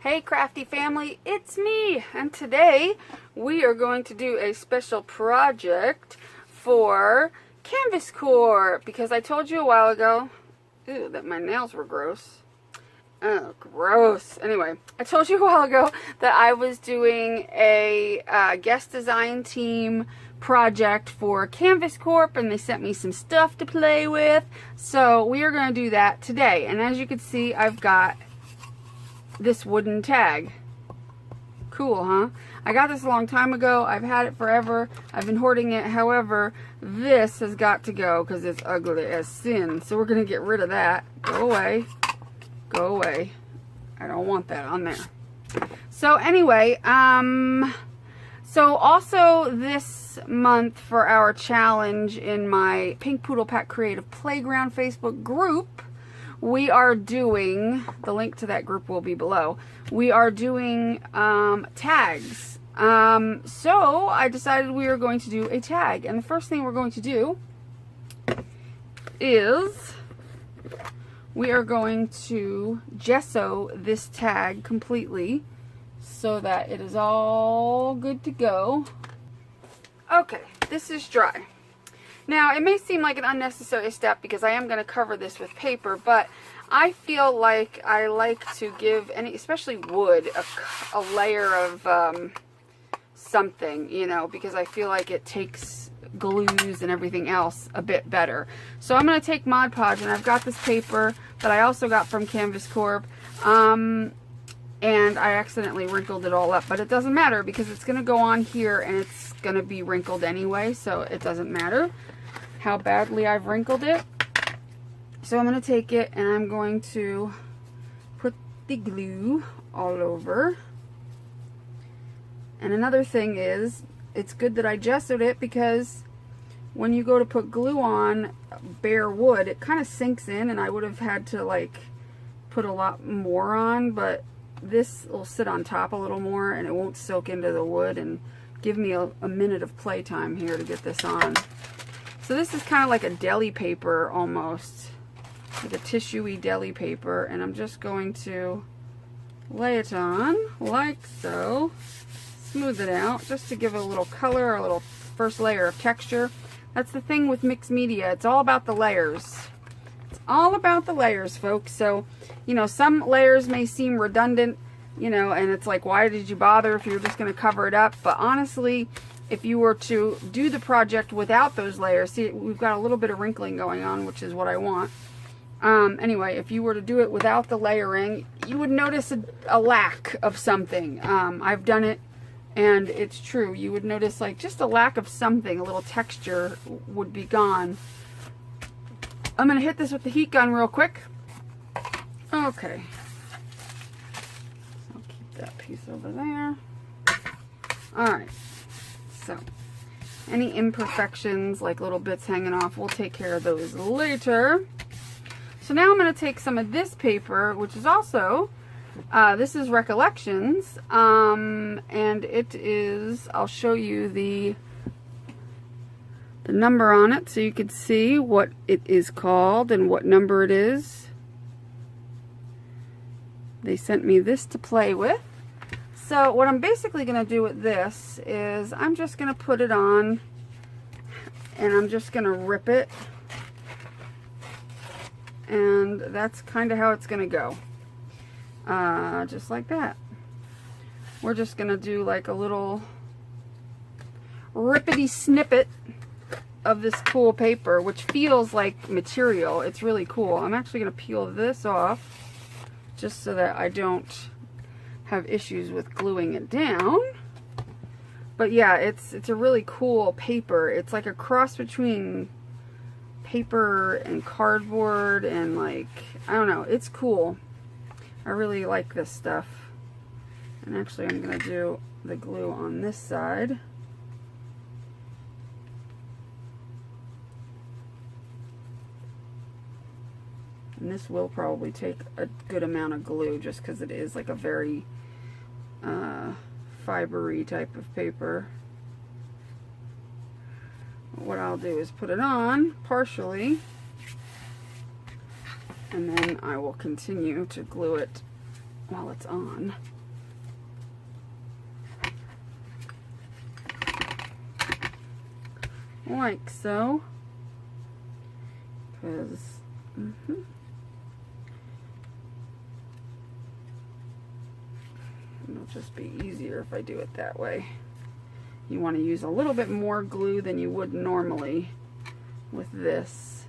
Hey crafty family, it's me, and today we are going to do a special project for Canvas Corp because I told you a while ago that my nails were gross. Oh, gross. Anyway, I told you a while ago that I was doing a guest design team project for Canvas Corp, and they sent me some stuff to play with. So we are going to do that today. And as you can see, I've got this wooden tag. Cool, huh? I got this a long time ago. I've had it forever. I've been hoarding it. However, this has got to go because it's ugly as sin. So we're going to get rid of that. Go away. Go away. I don't want that on there. So anyway, so also this month for our challenge in my Pink Poodle Pack Creative Playground Facebook group, we are doing, the link to that group will be below, we are doing tags. So I decided we are going to do a tag. And the first thing we're going to do is we are going to gesso this tag completely so that it is all good to go. Okay, this is dry. Now, it may seem like an unnecessary step because I am going to cover this with paper, but I feel like I like to give any, especially wood, a layer of something, you know, because I feel like it takes glues and everything else a bit better. So I'm going to take Mod Podge, and I've got this paper that I also got from Canvas Corp, and I accidentally wrinkled it all up, but it doesn't matter because it's going to go on here and it's going to be wrinkled anyway, so it doesn't matter how badly I've wrinkled it. So I'm going to take it and I'm going to put the glue all over. And another thing is, it's good that I gessoed it because when you go to put glue on bare wood, it kind of sinks in, and I would have had to like put a lot more on, but this will sit on top a little more and it won't soak into the wood and give me a minute of playtime here to get this on. So this is kind of like a deli paper almost, like a tissuey deli paper, and I'm just going to lay it on like so, smooth it out just to give it a little color, a little first layer of texture. That's the thing with mixed media, it's all about the layers. It's all about the layers, folks. So, you know, some layers may seem redundant, you know, and it's like, why did you bother if you're just going to cover it up? But honestly, if you were to do the project without those layers, see, we've got a little bit of wrinkling going on, which is what I want. Anyway, if you were to do it without the layering, you would notice a lack of something. I've done it, and it's true. You would notice like just a lack of something, a little texture would be gone. I'm going to hit this with the heat gun real quick. Okay. I'll keep that piece over there. Alright. So, any imperfections, like little bits hanging off, we'll take care of those later. So now I'm going to take some of this paper, which is also, this is Recollections, and it is, I'll show you the number on it so you can see what it is called and what number it is. They sent me this to play with. So what I'm basically going to do with this is I'm just going to put it on and I'm just going to rip it, and that's kind of how it's going to go, just like that. We're just going to do like a little rippity snippet of this cool paper, which feels like material. It's really cool. I'm actually going to peel this off just so that I don't have issues with gluing it down. But yeah, it's a really cool paper. It's like a cross between paper and cardboard, and like, I don't know, it's cool. I really like this stuff. And actually I'm gonna do the glue on this side. And this will probably take a good amount of glue just because it is like a very fibery type of paper. What I'll do is put it on partially, and then I will continue to glue it while it's on. Like so. Because it'll just be easier if I do it that way. You want to use a little bit more glue than you would normally with this.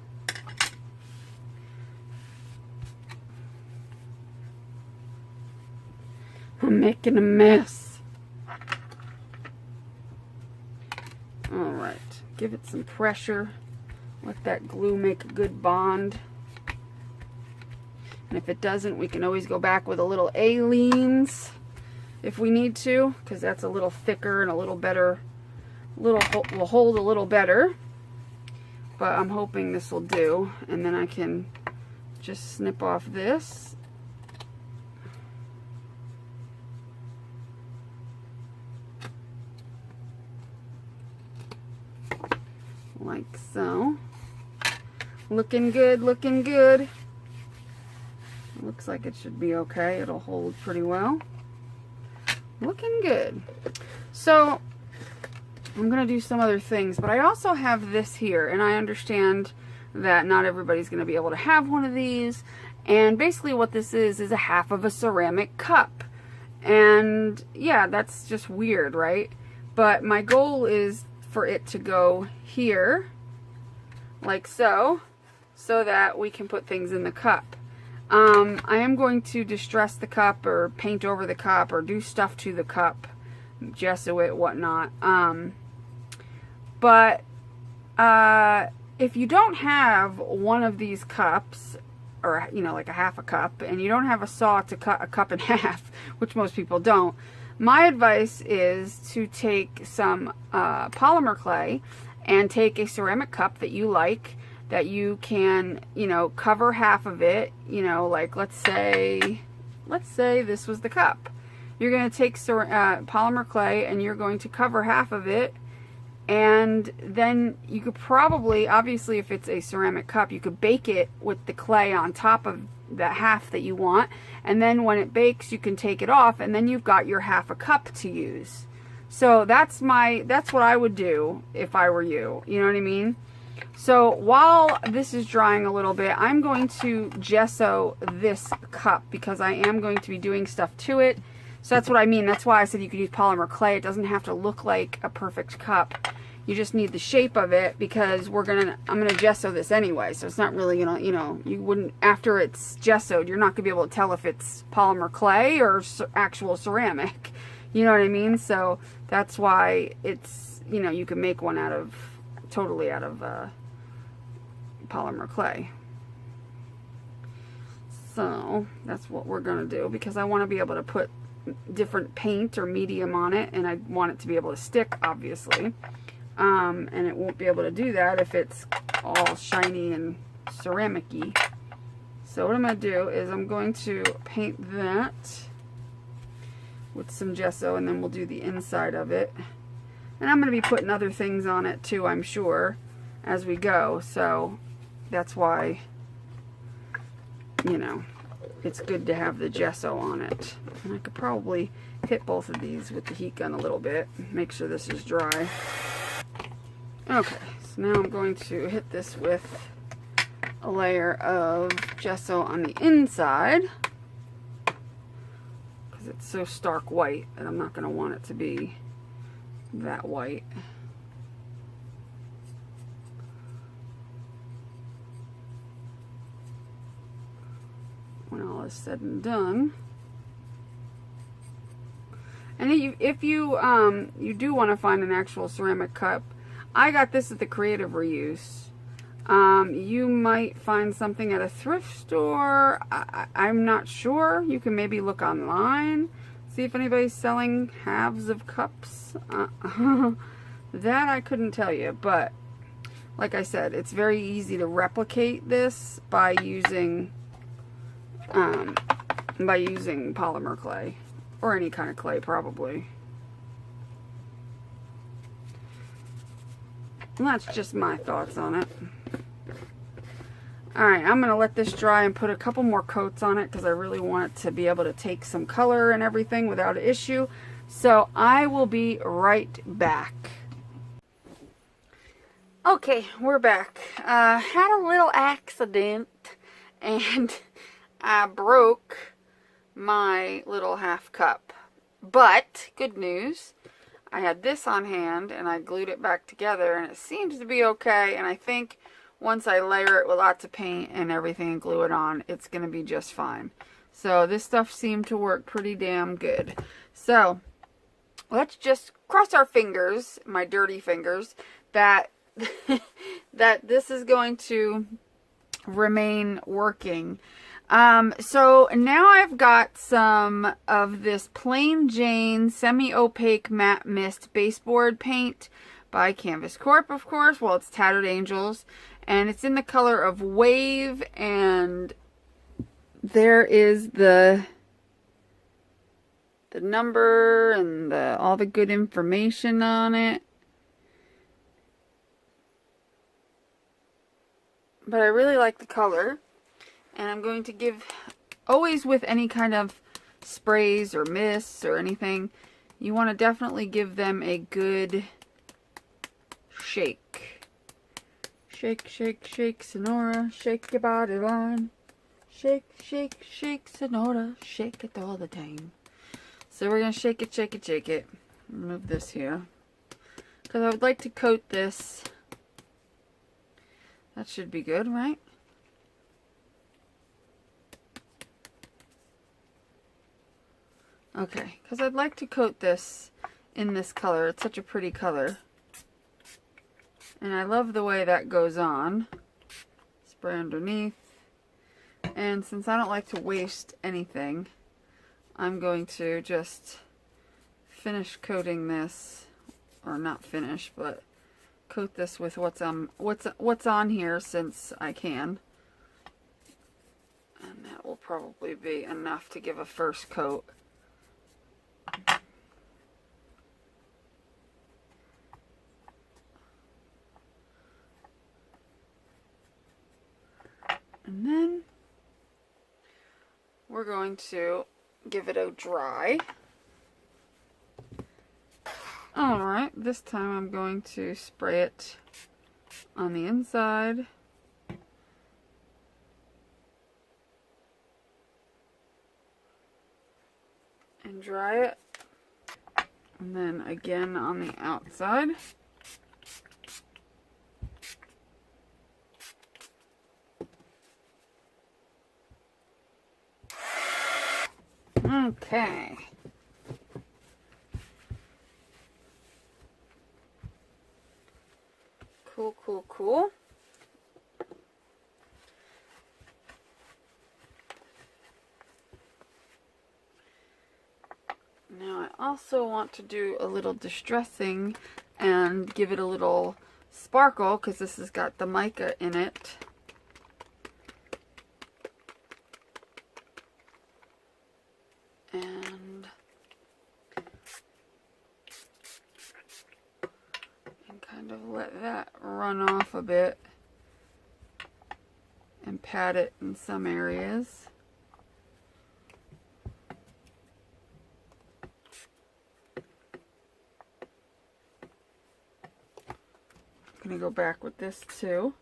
I'm making a mess. Alright, give it some pressure. Let that glue make a good bond. And if it doesn't, we can always go back with a little Aleene's if we need to, because that's a little thicker and a little better, will hold a little better. But I'm hoping this will do, and then I can just snip off this. Like so. Looking good, looking good. Looks like it should be okay. It'll hold pretty well. Looking good. So I'm gonna do some other things, but I also have this here, and I understand that not everybody's gonna be able to have one of these. And basically what this is a half of a ceramic cup. And yeah, that's just weird, right? But my goal is for it to go here, like so, so that we can put things in the cup. I am going to distress the cup or paint over the cup or do stuff to the cup, gesso it, whatnot. But if you don't have one of these cups, or you know, like a half a cup, and you don't have a saw to cut a cup in half, which most people don't, my advice is to take some polymer clay and take a ceramic cup that you like, that you can, you know, cover half of it, you know, like let's say this was the cup. You're going to take polymer clay and you're going to cover half of it, and then you could probably, obviously if it's a ceramic cup, you could bake it with the clay on top of the half that you want, and then when it bakes you can take it off, and then you've got your half a cup to use. So that's what I would do if I were you, you know what I mean? So while this is drying a little bit, I'm going to gesso this cup because I am going to be doing stuff to it. So that's what I mean. That's why I said you could use polymer clay. It doesn't have to look like a perfect cup. You just need the shape of it, because I'm gonna gesso this anyway. So it's not really gonna, you know, you wouldn't, after it's gessoed, you're not gonna be able to tell if it's polymer clay or actual ceramic. You know what I mean? So that's why it's, you know, you can make one totally out of polymer clay. So that's what we're gonna do, because I want to be able to put different paint or medium on it, and I want it to be able to stick, obviously. And it won't be able to do that if it's all shiny and ceramic-y. So what I'm going to do is I'm going to paint that with some gesso, and then we'll do the inside of it. And I'm going to be putting other things on it too, I'm sure, as we go. So that's why, you know, it's good to have the gesso on it. And I could probably hit both of these with the heat gun a little bit, make sure this is dry. Okay, so now I'm going to hit this with a layer of gesso on the inside, because it's so stark white that I'm not going to want it to be that white. When all is said and done. And if you do want to find an actual ceramic cup, I got this at the Creative Reuse. You might find something at a thrift store. I'm not sure. You can maybe look online, see if anybody's selling halves of cups. That I couldn't tell you, but like I said, it's very easy to replicate this by using polymer clay, or any kind of clay probably. And that's just my thoughts on it. Alright, I'm going to let this dry and put a couple more coats on it because I really want it to be able to take some color and everything without an issue. So I will be right back. Okay, we're back. Had a little accident and I broke my little half cup. But, good news, I had this on hand and I glued it back together and it seems to be okay, and I think once I layer it with lots of paint and everything and glue it on, it's going to be just fine. So this stuff seemed to work pretty damn good. So let's just cross our fingers, my dirty fingers, that that this is going to remain working. So now I've got some of this Plain Jane semi-opaque matte mist baseboard paint by Canvas Corp, of course. Well, it's Tattered Angels. And it's in the color of Wave, and there is the number and all the good information on it. But I really like the color, and I'm going to give, always with any kind of sprays or mists or anything, you want to definitely give them a good shake. Shake, shake, shake, Sonora, shake your body line. Shake, shake, shake, Sonora, shake it all the time. So we're going to shake it, shake it, shake it. Move this here. Because I would like to coat this. That should be good, right? Okay, because I'd like to coat this in this color. It's such a pretty color. And I love the way that goes on. Spray underneath. And since I don't like to waste anything, I'm going to just finish coating this, or not finish, but coat this with what's on here since I can. And that will probably be enough to give a first coat. And then we're going to give it a dry. Alright, this time I'm going to spray it on the inside. And dry it. And then again on the outside. Okay. Cool, cool, cool. Now I also want to do a little distressing and give it a little sparkle because this has got the mica in it. And kind of let that run off a bit and pat it in some areas. I'm going to go back with this too.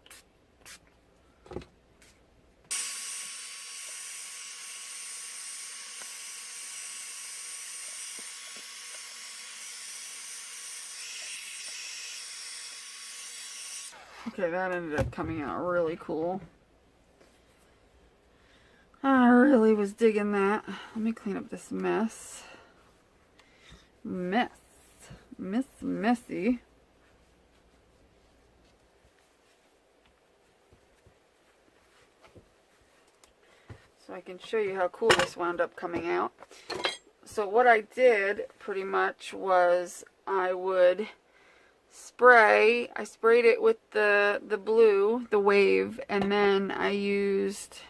Okay, that ended up coming out really cool. I really was digging that. Let me clean up this mess. Messy. So I can show you how cool this wound up coming out. So what I did pretty much was I sprayed it with the blue, the Wave, and then I used,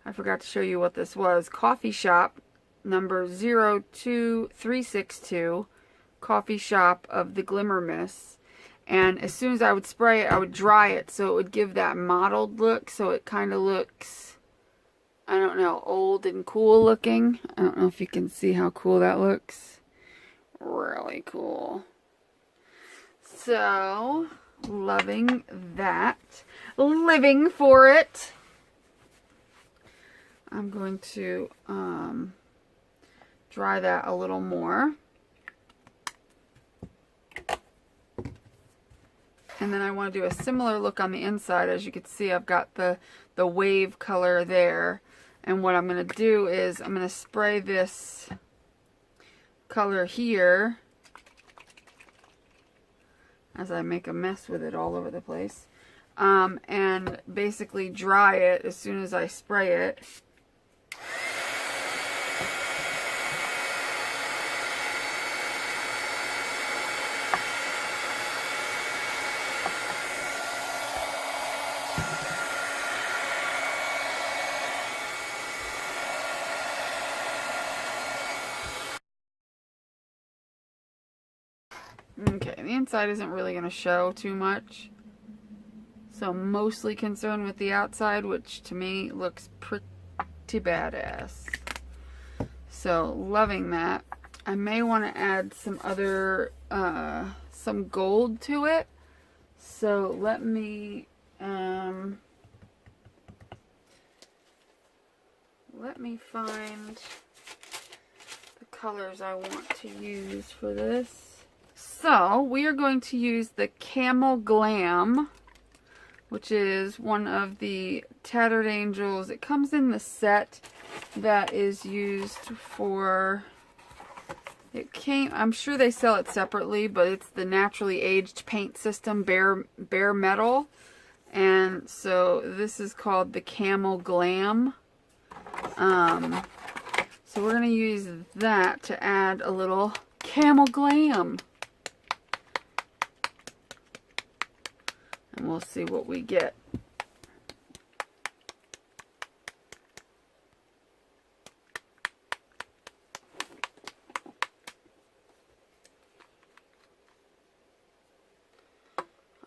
I forgot to show you what this was, Coffee Shop number 02362, Coffee Shop of the Glimmer Mist. And as soon as I would spray it, I would dry it so it would give that mottled look. So it kind of looks, I don't know, old and cool looking. I don't know if you can see how cool that looks. Really cool. So, loving that. Living for it. I'm going to dry that a little more. And then I want to do a similar look on the inside. As you can see, I've got the wave color there. And what I'm going to do is I'm going to spray this color here as I make a mess with it all over the place. And basically dry it as soon as I spray it. Okay, the inside isn't really going to show too much. So I'm mostly concerned with the outside, which to me looks pretty badass. So loving that. I may want to add some other, some gold to it. So let me find the colors I want to use for this. So we are going to use the Camel Glam, which is one of the Tattered Angels. It comes in the set that is used for, I'm sure they sell it separately, but it's the naturally aged paint system, bare metal. And so this is called the Camel Glam. So we're going to use that to add a little Camel Glam. And we'll see what we get.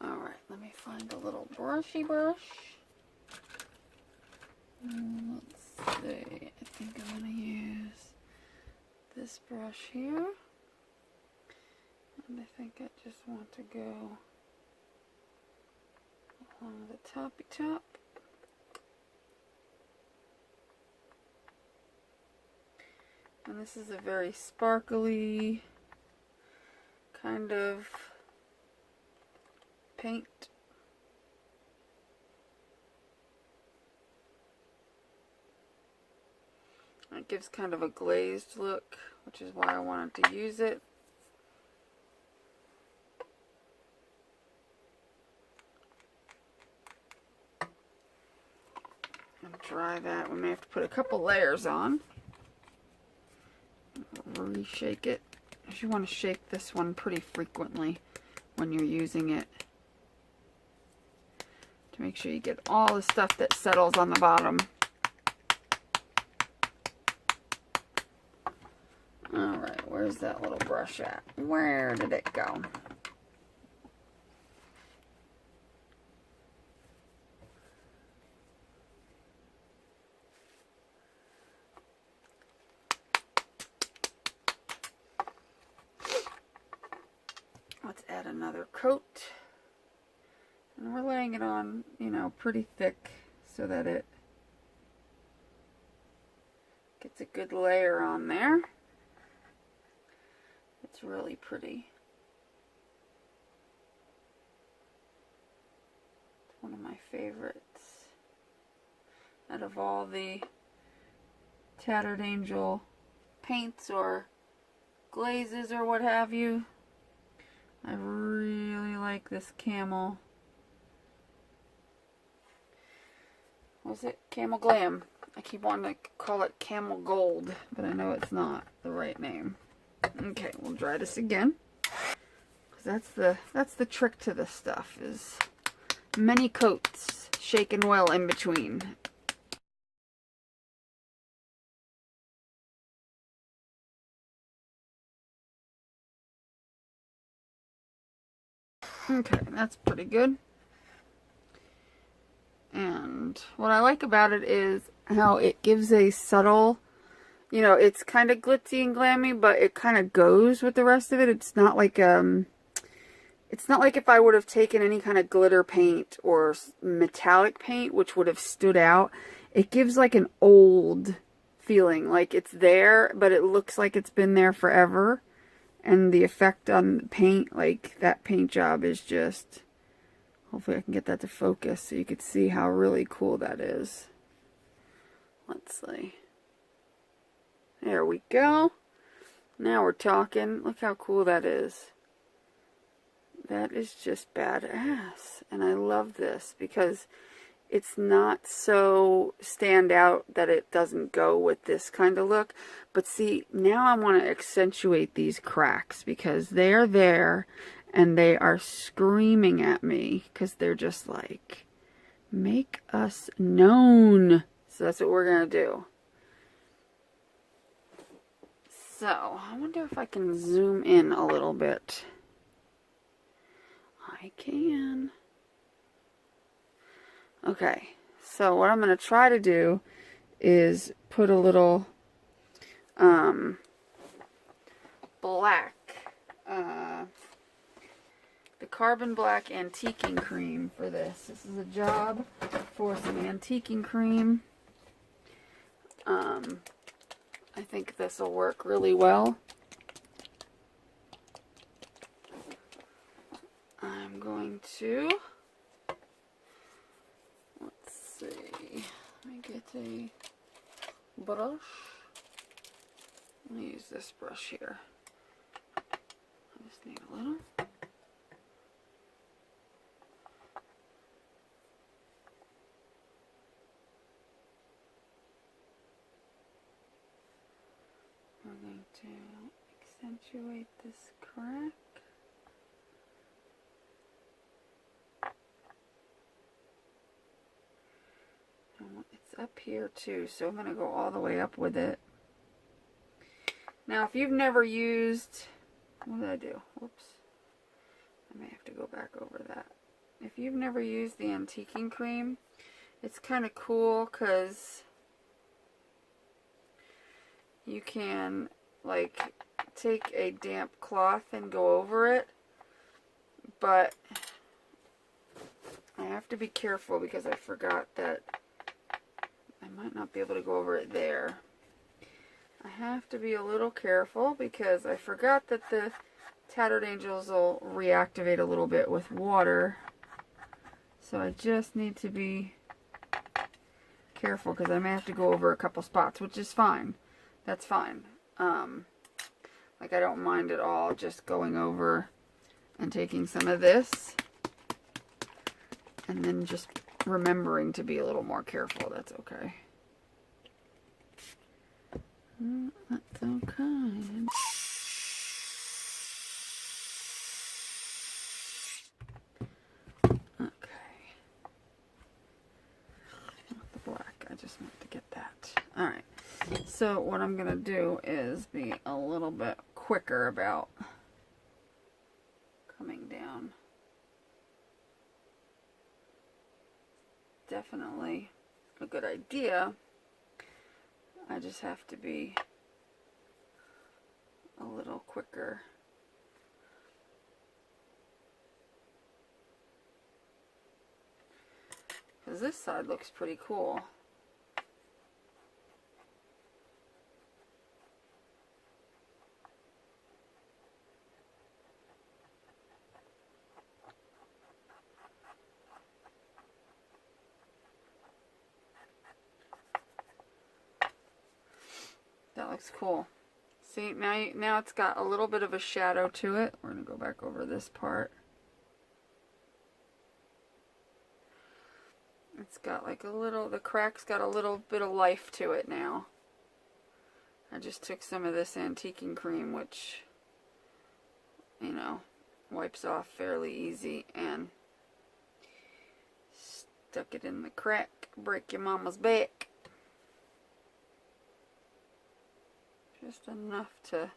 Alright, let me find a little brushy brush. Let's see, I think I'm going to use this brush here. And I think I just want to go on the toppy top. And this is a very sparkly kind of paint. It gives kind of a glazed look, which is why I wanted to use it. Dry that. We may have to put a couple layers on. Reshake it. You want to shake this one pretty frequently when you're using it to make sure you get all the stuff that settles on the bottom. Alright, where's that little brush at? Where did it go? Let's add another coat. And we're laying it on, you know, pretty thick so that it gets a good layer on there. It's really pretty. It's one of my favorites. Out of all the Tattered Angel paints or glazes or what have you, I really like this camel. What was it? Camel Glam. I keep wanting to call it Camel Gold, but I know it's not the right name. Okay, we'll dry this again. 'Cause that's the trick to this stuff, is many coats, shaken well in between. Okay, that's pretty good. And what I like about it is how it gives a subtle, you know, it's kind of glitzy and glammy, but it kind of goes with the rest of it. It's not like if I would have taken any kind of glitter paint or metallic paint, which would have stood out. It gives like an old feeling, like it's there, but it looks like it's been there forever. And the effect on the paint, like that paint job is just, hopefully I can get that to focus so you could see how really cool that is. Let's see. There we go. Now we're talking. Look how cool that is. That is just badass. And I love this because it's not so stand out that it doesn't go with this kind of look. But see, now I want to accentuate these cracks because they are there and they are screaming at me because they're just like, make us known. So that's what we're going to do. So, I wonder if I can zoom in a little bit. I can. Okay, so what I'm going to try to do is put a little black, the carbon black antiquing cream for this. This is a job for some antiquing cream. I think this will work really well. I'm going to, let's see, let me get a brush. Let me use this brush here. I just need a little. We're going to accentuate this crack. It's up here too, so I'm going to go all the way up with it. Now, if you've never used, what did I do? Whoops. I may have to go back over that. If you've never used the antiquing cream, it's kind of cool because you can like take a damp cloth and go over it, but I have to be careful because I forgot that I might not be able to go over it there. I have to be a little careful because I forgot that the Tattered Angels will reactivate a little bit with water. So I just need to be careful because I may have to go over a couple spots, which is fine. That's fine. Like I don't mind at all just going over and taking some of this and then just remembering to be a little more careful. That's okay. That's okay. Okay. Not the black. I just want to get that. Alright. So what I'm going to do is be a little bit quicker about coming down. Definitely a good idea. I just have to be a little quicker. Because this side looks pretty cool. That looks cool. See, now it's got a little bit of a shadow to it. We're going to go back over this part. It's got like a little, the crack's got a little bit of life to it now. I just took some of this antiquing cream, which, you know, wipes off fairly easy, and stuck it in the crack. Break your mama's back. Just enough to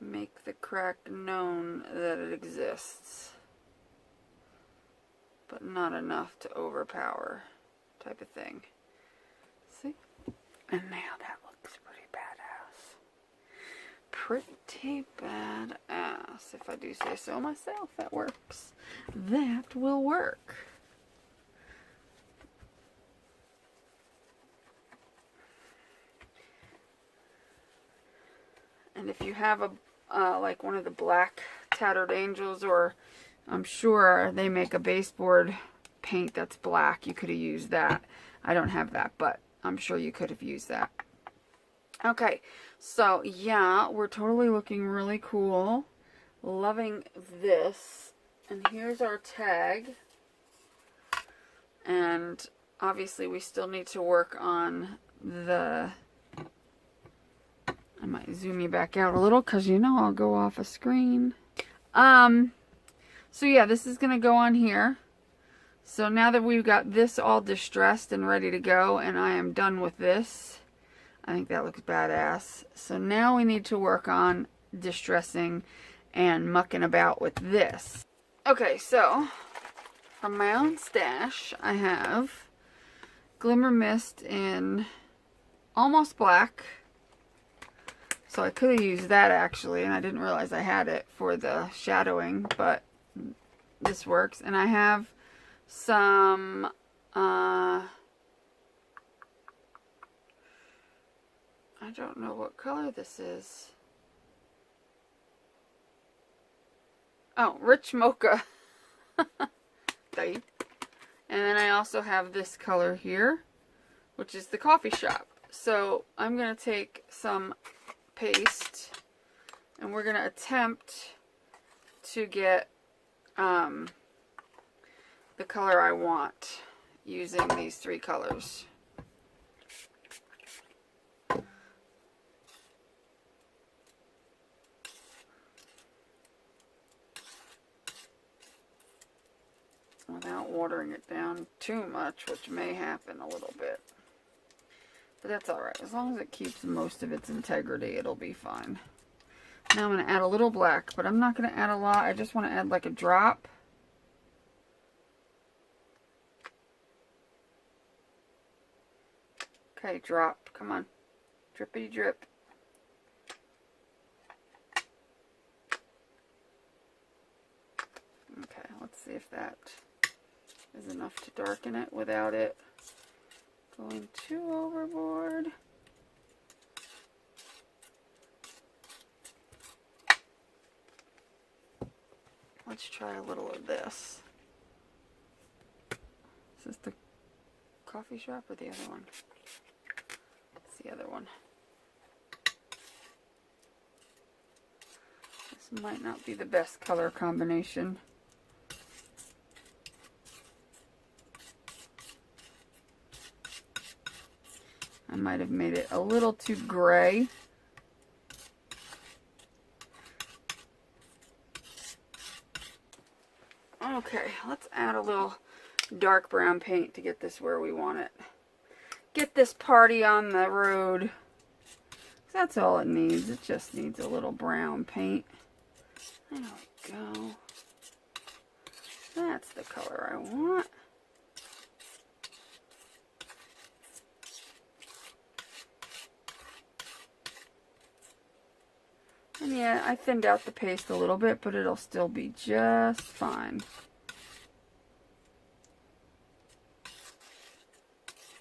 make the crack known that it exists, but not enough to overpower, type of thing. See? And now that looks pretty badass. Pretty badass, if I do say so myself. That works. That will work. And if you have a like one of the black Tattered Angels, or I'm sure they make a baseboard paint that's black, you could have used that. I don't have that, but I'm sure you could have used that. Okay, so yeah, we're totally looking really cool. Loving this. And here's our tag. And obviously we still need to work on the... I might zoom you back out a little because you know I'll go off a screen. So yeah, this is going to go on here. So now that we've got this all distressed and ready to go, and I am done with this, I think that looks badass. So now we need to work on distressing and mucking about with this. Okay, so from my own stash, I have Glimmer Mist in almost black. So I could have used that actually, and I didn't realize I had it for the shadowing, but this works. And I have some I don't know what color this is. Oh, Rich Mocha. And then I also have this color here, which is the Coffee Shop. So I'm going to take some paste and we're going to attempt to get the color I want using these three colors. Without watering it down too much, which may happen a little bit. But that's alright. As long as it keeps most of its integrity, it'll be fine. Now I'm going to add a little black, but I'm not going to add a lot. I just want to add like a drop. Okay, drop. Come on. Drippity drip. Okay, let's see if that is enough to darken it without it going too overboard. Let's try a little of this. Is this the Coffee Shop or the other one? It's the other one. This might not be the best color combination. I might have made it a little too gray. Okay, let's add a little dark brown paint to get this where we want it. Get this party on the road. That's all it needs. It just needs a little brown paint. There we go. That's the color I want. And yeah, I thinned out the paste a little bit, but it'll still be just fine.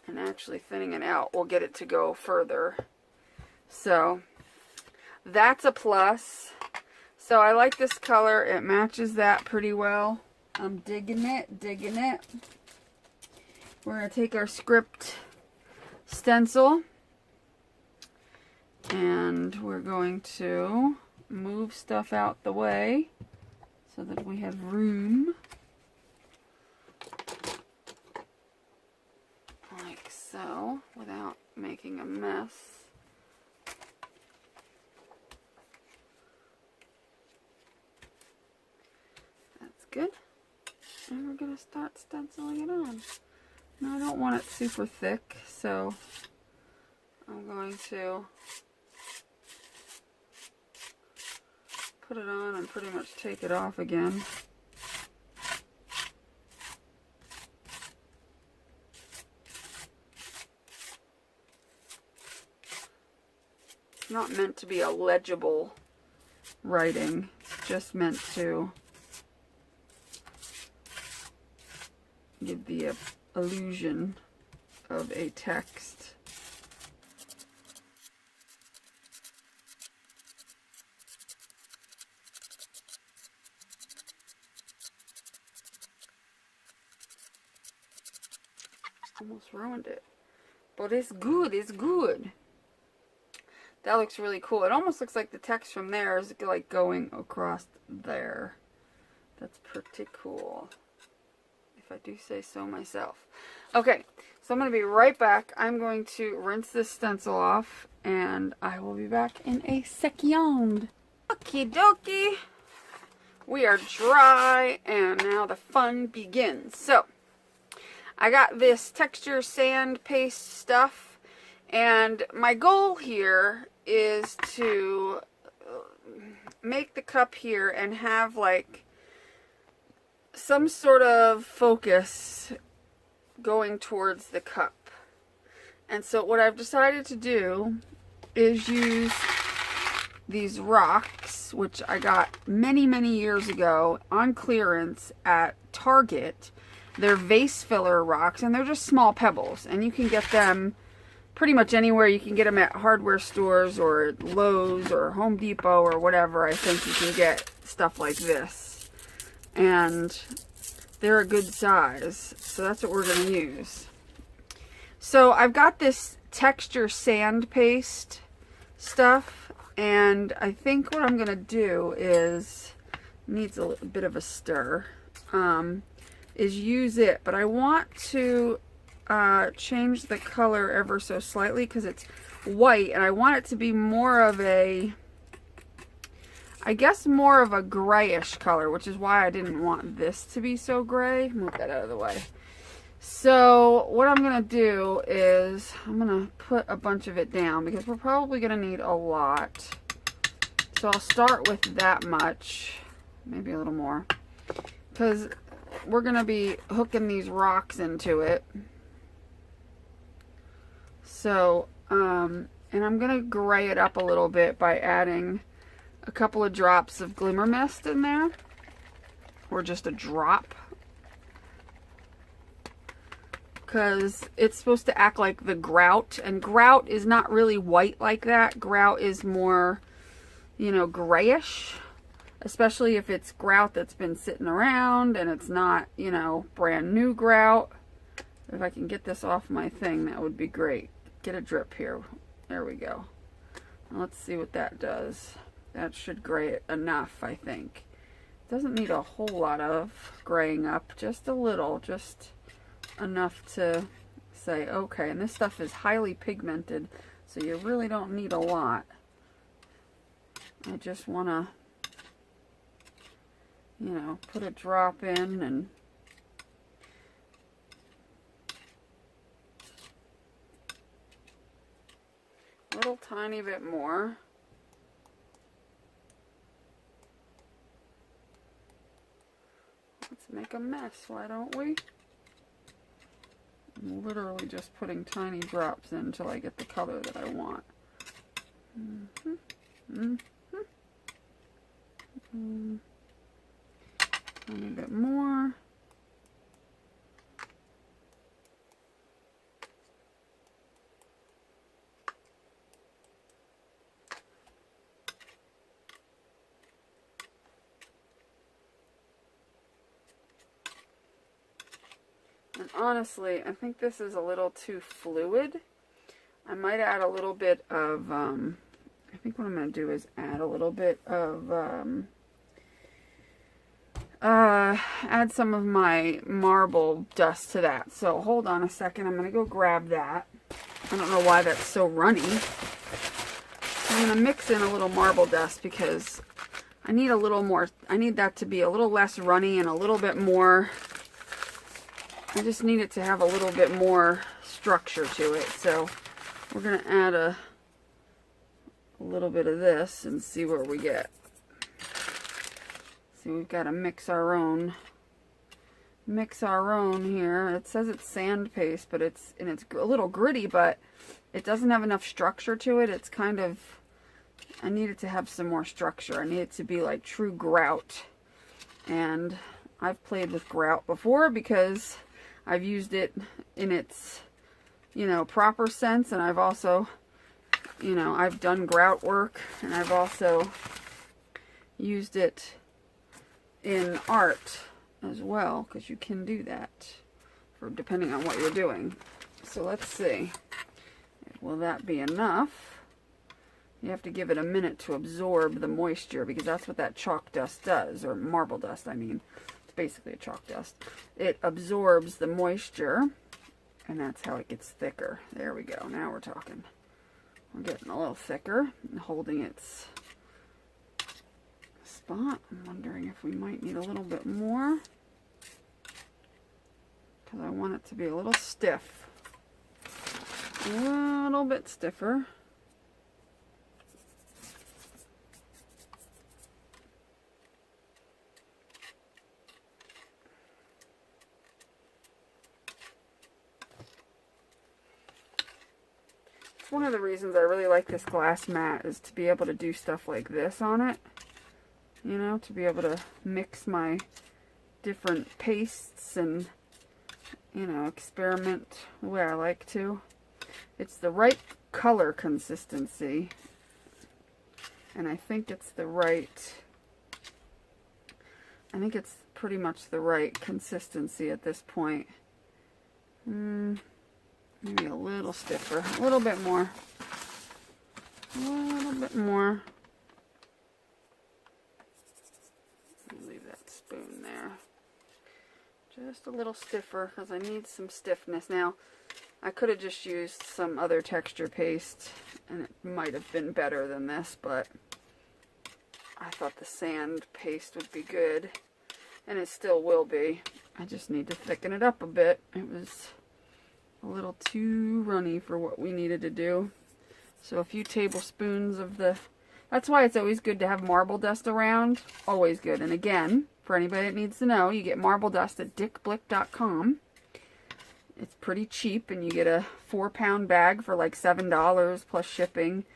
And actually thinning it out will get it to go further. So that's a plus. So I like this color. It matches that pretty well. I'm digging it, digging it. We're going to take our script stencil and we're going to move stuff out the way so that we have room. Like so, without making a mess. That's good. And we're going to start stenciling it on. Now I don't want it super thick, so I'm going to put it on and pretty much take it off again. It's not meant to be a legible writing. It's just meant to give the illusion of a text. Almost ruined it. But it's good, it's good. That looks really cool. It almost looks like the text from there is like going across there. That's pretty cool, if I do say so myself. Okay, so I'm going to be right back. I'm going to rinse this stencil off, and I will be back in a second. Okie dokie. We are dry, and now the fun begins. So, I got this texture sand paste stuff, and my goal here is to make the cup here and have like some sort of focus going towards the cup. And so what I've decided to do is use these rocks, which I got many, many years ago on clearance at Target. They're vase filler rocks, and they're just small pebbles, and you can get them pretty much anywhere. You can get them at hardware stores or Lowe's or Home Depot or whatever. I think you can get stuff like this, and they're a good size, so that's what we're going to use. So I've got this texture sand paste stuff, and I think what I'm going to do is, needs a little bit of a stir, is use it, but I want to change the color ever so slightly because it's white, and I want it to be more of a, I guess more of a grayish color, which is why I didn't want this to be so gray. Move that out of the way. So what I'm going to do is I'm going to put a bunch of it down because we're probably going to need a lot. So I'll start with that much, maybe a little more, because we're going to be hooking these rocks into it. So, and I'm going to gray it up a little bit by adding a couple of drops of glimmer mist in there, or just a drop, because it's supposed to act like the grout, and grout is not really white like that. Grout is more, you know, grayish, especially if it's grout that's been sitting around and it's not, you know, brand new grout. If I can get this off my thing, that would be great. Get a drip here. There we go. Let's see what that does. That should gray it enough, I think. Doesn't need a whole lot of graying up, just a little, just enough to say, okay. And this stuff is highly pigmented, so you really don't need a lot. I just want to, you know, put a drop in and a little tiny bit more. Let's make a mess, why don't we? I'm literally just putting tiny drops in until I get the color that I want. Tiny bit more. And honestly, I think this is a little too fluid. I might add a little bit of, I think what I'm going to do is add a little bit of, add some of my marble dust to that. So hold on a second, I'm going to go grab that. I don't know why that's so runny. I'm going to mix in a little marble dust because I need a little more, I need that to be a little less runny and a little bit more, I just need it to have a little bit more structure to it. So we're going to add a little bit of this and see where we get. See, we've got to mix our own here. It says it's sand paste, but it's a little gritty, but it doesn't have enough structure to it. It's kind of, I need it to have some more structure. I need it to be like true grout. And I've played with grout before because I've used it in its, you know, proper sense, and I've also, you know, I've done grout work, and I've also used it in art as well, because you can do that for depending on what you're doing. So let's see, will that be enough? You have to give it a minute to absorb the moisture, because that's what that chalk dust does, or marble dust, I mean. It's basically a chalk dust. It absorbs the moisture, and that's how it gets thicker. There we go, now we're talking. We're getting a little thicker and holding its spot. I'm wondering if we might need a little bit more, because I want it to be a little stiff. A little bit stiffer. One of the reasons I really like this glass mat is to be able to do stuff like this on it. You know, to be able to mix my different pastes and, you know, experiment the way I like to. It's the right color consistency. And I think it's the right, I think it's pretty much the right consistency at this point. Maybe a little stiffer, a little bit more, a little bit more. Leave that spoon there. Just a little stiffer, because I need some stiffness. Now, I could have just used some other texture paste, and it might have been better than this, but I thought the sand paste would be good, and it still will be. I just need to thicken it up a bit. It was a little too runny for what we needed to do. So a few tablespoons of the, that's why it's always good to have marble dust around. Always good. And again, for anybody that needs to know, you get marble dust at dickblick.com. It's pretty cheap, and you get a 4-pound bag for like $7 plus shipping.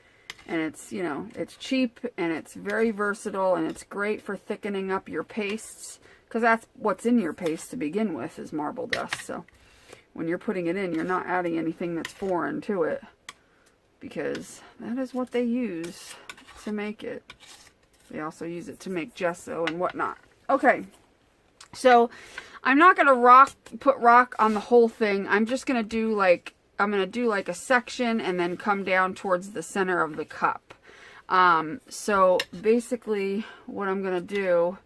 And it's, you know, it's cheap, and it's very versatile, and it's great for thickening up your pastes, because that's what's in your paste to begin with, is marble dust. So when you're putting it in, you're not adding anything that's foreign to it, because that is what they use to make it. They also use it to make gesso and whatnot. Okay, so I'm not going to put rock on the whole thing. I'm just going to do like, I'm going to do like a section and then come down towards the center of the cup. So basically what I'm going to do,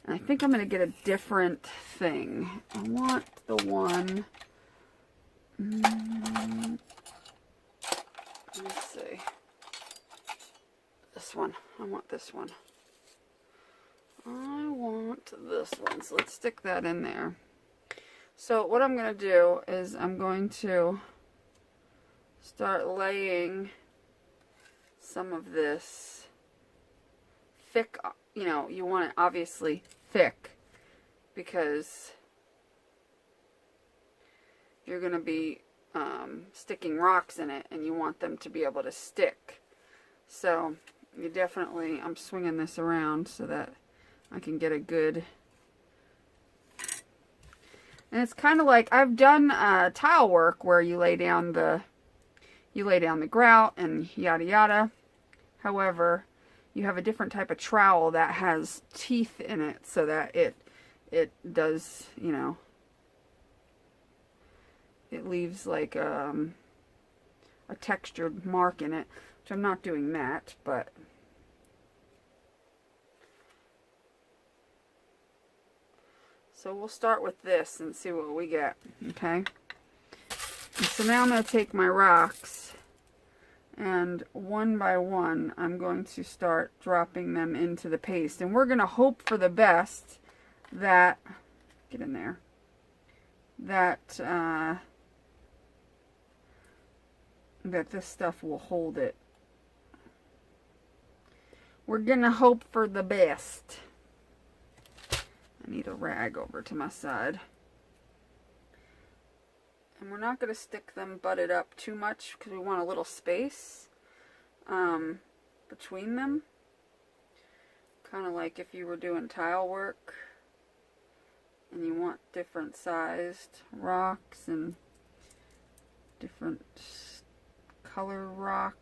and I think I'm going to get a different thing. I want the one, let's see, this one. I want this one. I want this one. So let's stick that in there. So what I'm going to do is I'm going to start laying some of this thick, you know, you want it obviously thick, because you're going to be sticking rocks in it, and you want them to be able to stick. So you definitely, I'm swinging this around so that I can get a good, and it's kind of like, I've done tile work where you lay down the grout and yada yada. However, you have a different type of trowel that has teeth in it, so that it does, you know, it leaves like a textured mark in it, which I'm not doing that, but so we'll start with this and see what we get, okay? And so now I'm going to take my rocks, and one by one I'm going to start dropping them into the paste, and we're going to hope for the best that, get in there, that that this stuff will hold it. We're going to hope for the best. I need a rag over to my side. And we're not going to stick them butted up too much because we want a little space between them. Kind of like if you were doing tile work and you want different sized rocks and different color rocks.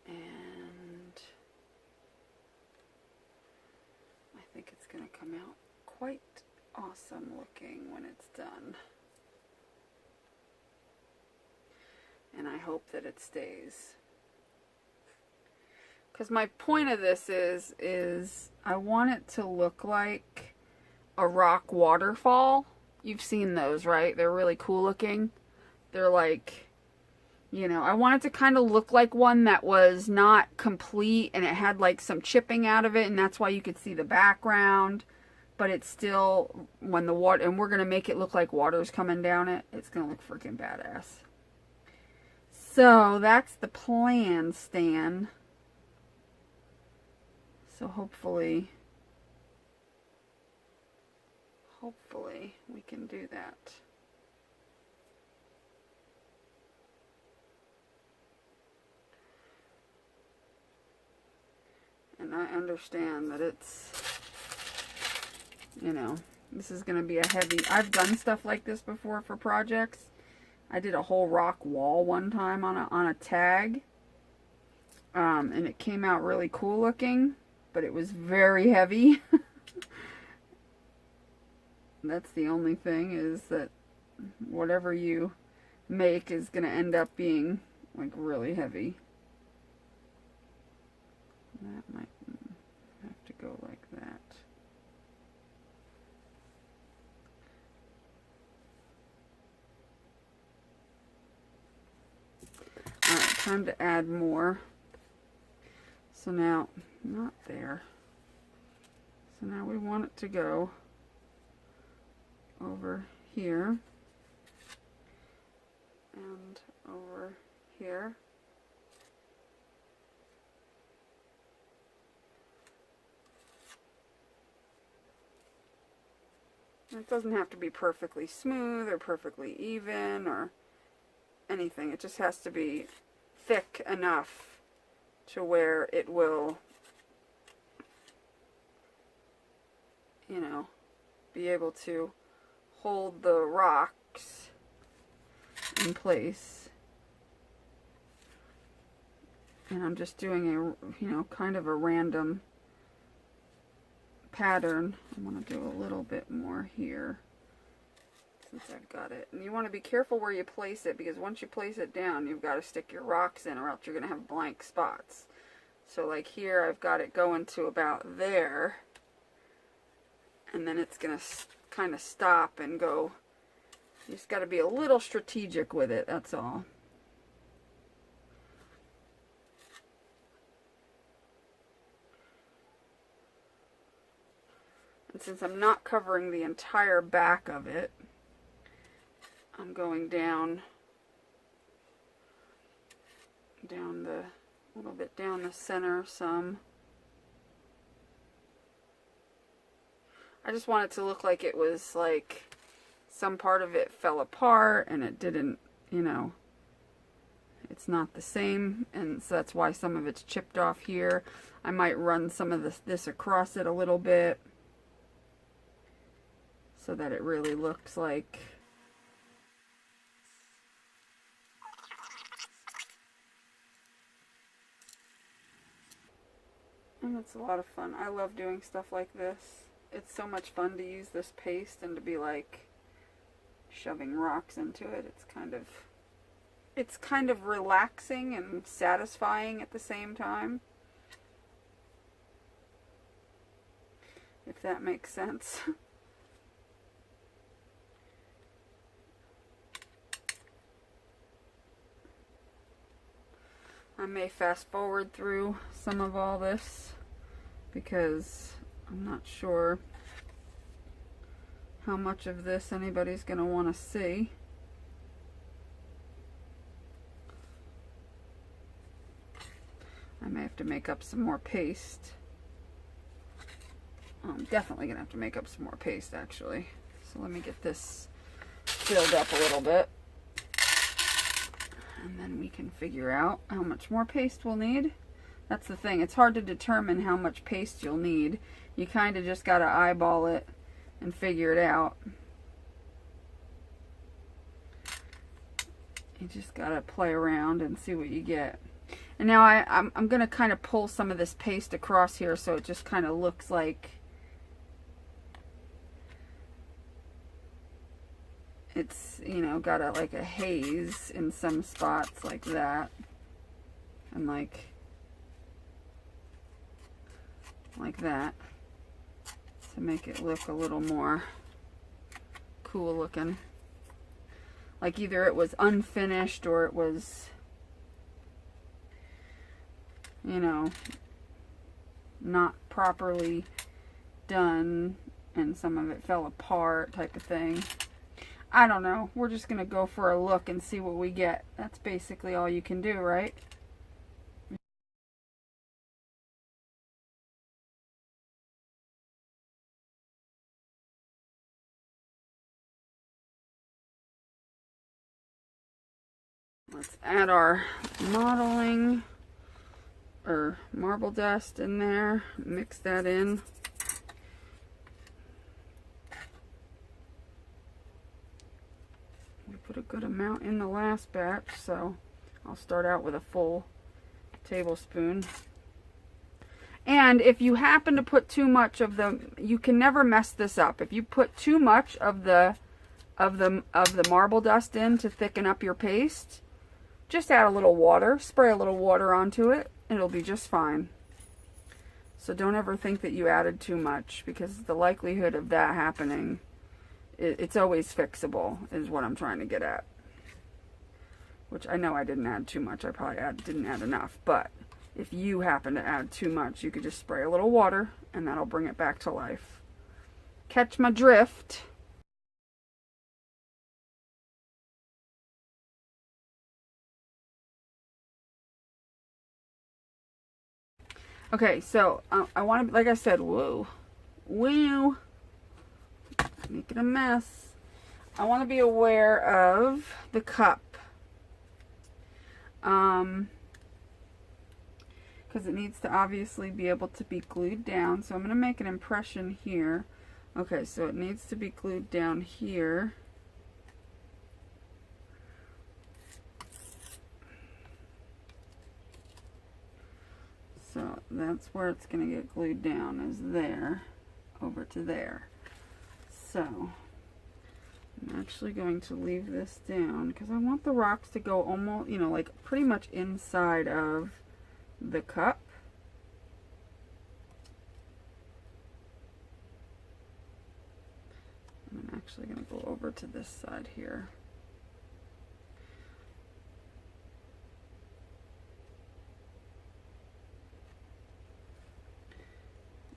And I think it's going to come out quite awesome looking when it's done. And I hope that it stays. Because my point of this is I want it to look like a rock waterfall. You've seen those, right? They're really cool looking. They're like, you know, I want it to kind of look like one that was not complete and it had like some chipping out of it, and that's why you could see the background. But it's still, when the water, and we're going to make it look like water's coming down it. It's going to look freaking badass. So that's the plan, Stan. So hopefully we can do that. And I understand that it's, you know, this is going to be a heavy, I've done stuff like this before for projects. I did a whole rock wall one time on a tag. And it came out really cool looking, but it was very heavy. That's the only thing, is that whatever you make is going to end up being like really heavy. That might have to go like that. Alright, time to add more. So now, not there. So now we want it to go over here and over here. It doesn't have to be perfectly smooth or perfectly even or anything. It just has to be thick enough to where it will, you know, be able to hold the rocks in place. And I'm just doing a, you know, kind of a random pattern. I'm going to do a little bit more here since I've got it. And you want to be careful where you place it, because once you place it down, you've got to stick your rocks in or else you're going to have blank spots. So like here, I've got it going to about there. And then it's going to kind of stop and go. You just got to be a little strategic with it, that's all. And since I'm not covering the entire back of it, I'm going down the, a little bit down the center some. I just want it to look like it was like some part of it fell apart and it didn't, you know, it's not the same, and so that's why some of it's chipped off here. I might run some of this across it a little bit so that it really looks like and it's a lot of fun. I love doing stuff like this. It's so much fun to use this paste and to be like shoving rocks into it. It's kind of relaxing and satisfying at the same time, if that makes sense. I may fast forward through some of all this because I'm not sure how much of this anybody's going to want to see. I may have to make up some more paste I'm definitely gonna have to make up some more paste actually. So let me get this filled up a little bit. And then we can figure out how much more paste we'll need. That's the thing. It's hard to determine how much paste you'll need. You kind of just got to eyeball it and figure it out. You just got to play around and see what you get. And now I'm going to kind of pull some of this paste across here so it just kind of looks like it's, you know, got like a haze in some spots like that. And like that to make it look a little more cool looking. Like either it was unfinished or it was, you know, not properly done and some of it fell apart type of thing. I don't know. We're just going to go for a look and see what we get. That's basically all you can do, right? Let's add our modeling or marble dust in there. Mix that in. We put a good amount in the last batch, so I'll start out with a full tablespoon. And if you happen to put too much of the, you can never mess this up. If you put too much of the marble dust in to thicken up your paste, just add a little water, spray a little water onto it, and it'll be just fine. So don't ever think that you added too much, because the likelihood of that happening, it's always fixable, is what I'm trying to get at. Which I know I didn't add too much, I probably didn't add enough, but if you happen to add too much, you could just spray a little water, and that'll bring it back to life. Catch my drift? Okay, so I want to, like I said, whoa, making a mess. I want to be aware of the cup, because it needs to obviously be able to be glued down. So I'm going to make an impression here. Okay, so it needs to be glued down here. So that's where it's going to get glued down, is there, over to there. So I'm actually going to leave this down because I want the rocks to go almost, you know, like pretty much inside of the cup. And I'm actually going to go over to this side here.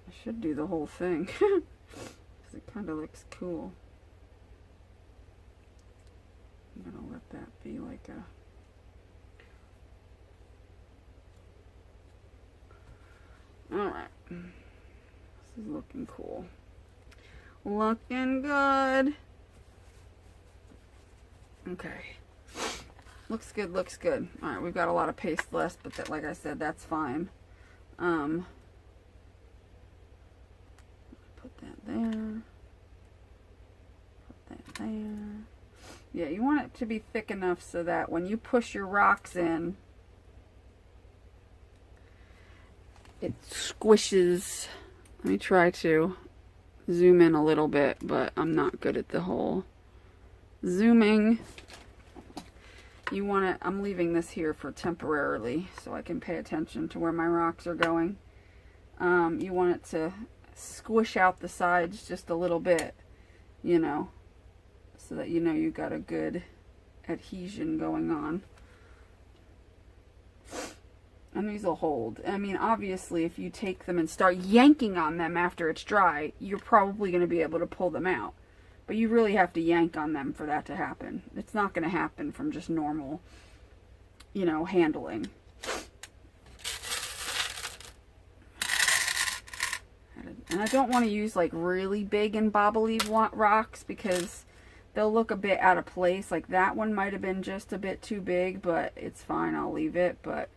I should do the whole thing because it kind of looks cool. I'm going to let that be like a... Alright. This is looking cool. Looking good. Okay. Looks good, looks good. Alright, we've got a lot of paste left, but that, like I said, that's fine. Put that there. Put that there. Yeah, you want it to be thick enough so that when you push your rocks in, it squishes. Let me try to zoom in a little bit, but I'm not good at the whole zooming. You want it, I'm leaving this here for temporarily so I can pay attention to where my rocks are going. You want it to squish out the sides just a little bit, you know, so that you know you got a good adhesion going on. And these will hold. I mean, obviously, if you take them and start yanking on them after it's dry, you're probably going to be able to pull them out. But you really have to yank on them for that to happen. It's not going to happen from just normal, you know, handling. And I don't want to use like really big and bobbly rocks because they'll look a bit out of place. Like that one might have been just a bit too big, but it's fine. I'll leave it. But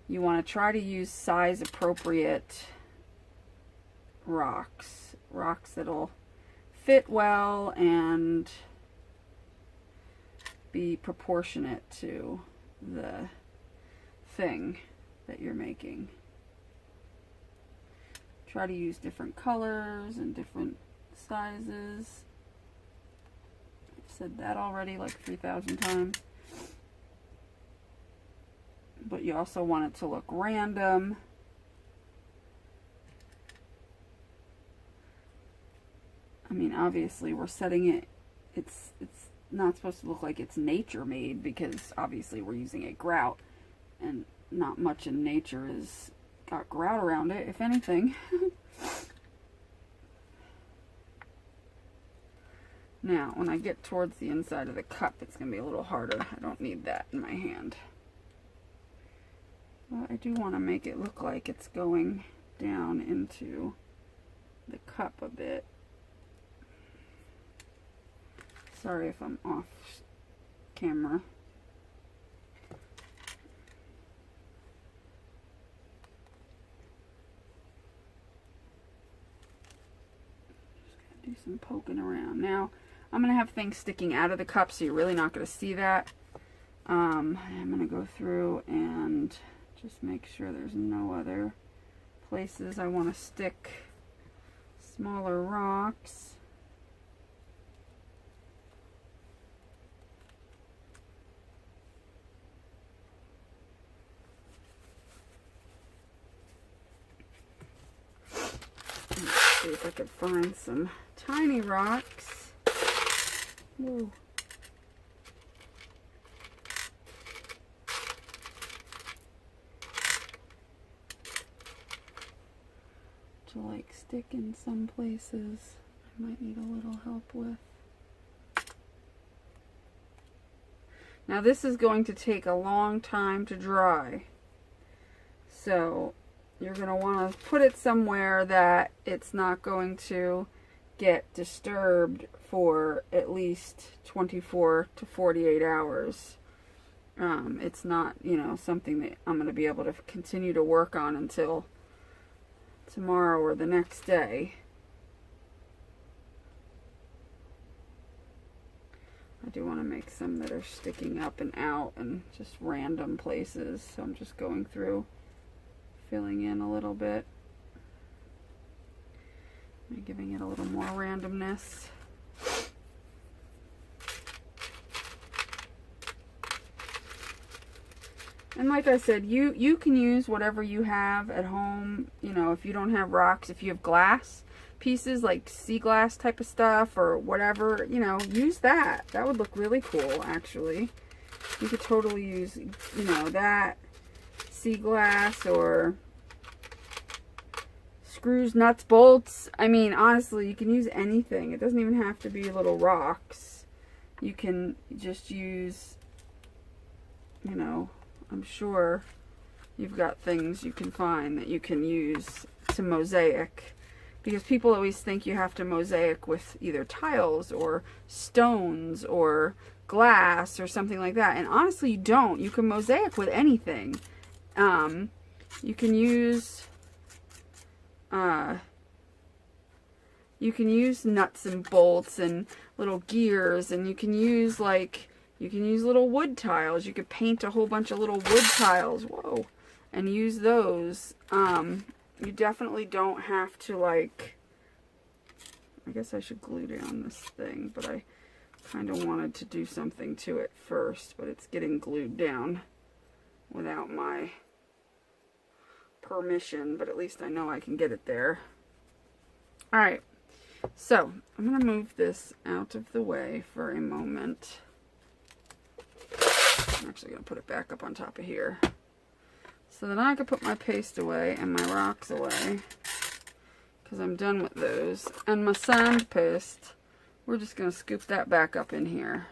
you want to try to use size appropriate rocks. Rocks that'll fit well and be proportionate to the thing that you're making. Try to use different colors and different sizes. I've said that already like 3,000 times. But you also want it to look random. I mean, obviously we're setting it, it's not supposed to look like it's nature made because obviously we're using a grout and not much in nature is got grout around it, if anything. Now, when I get towards the inside of the cup, it's going to be a little harder. I don't need that in my hand. But I do want to make it look like it's going down into the cup a bit. Sorry if I'm off camera. Do some poking around. Now, I'm going to have things sticking out of the cup, so you're really not going to see that. I'm going to go through and just make sure there's no other places I want to stick smaller rocks. See if I could find some tiny rocks. Ooh. To like stick in some places I might need a little help with. Now this is going to take a long time to dry, so you're going to want to put it somewhere that it's not going to get disturbed for at least 24 to 48 hours. It's not, you know, something that I'm going to be able to continue to work on until tomorrow or the next day. I do want to make some that are sticking up and out and just random places, so I'm just going through filling in a little bit and giving it a little more randomness. And like I said, you can use whatever you have at home. You know, if you don't have rocks, if you have glass pieces like sea glass type of stuff or whatever, you know, use that. That would look really cool, actually. You could totally use, you know, that sea glass or screws, nuts, bolts. I mean, honestly, you can use anything. It doesn't even have to be little rocks. You can just use, you know, I'm sure you've got things you can find that you can use to mosaic. Because people always think you have to mosaic with either tiles or stones or glass or something like that. And honestly, you don't. You can mosaic with anything. You can use nuts and bolts and little gears, and you can use little wood tiles. You could paint a whole bunch of little wood tiles. Whoa. And use those. You definitely don't have to, like, I guess I should glue down this thing, but I kind of wanted to do something to it first, but it's getting glued down without my permission, but at least I know I can get it there. Alright, so I'm going to move this out of the way for a moment. I'm actually going to put it back up on top of here, so then I can put my paste away and my rocks away, because I'm done with those. And my sand paste, we're just going to scoop that back up in here.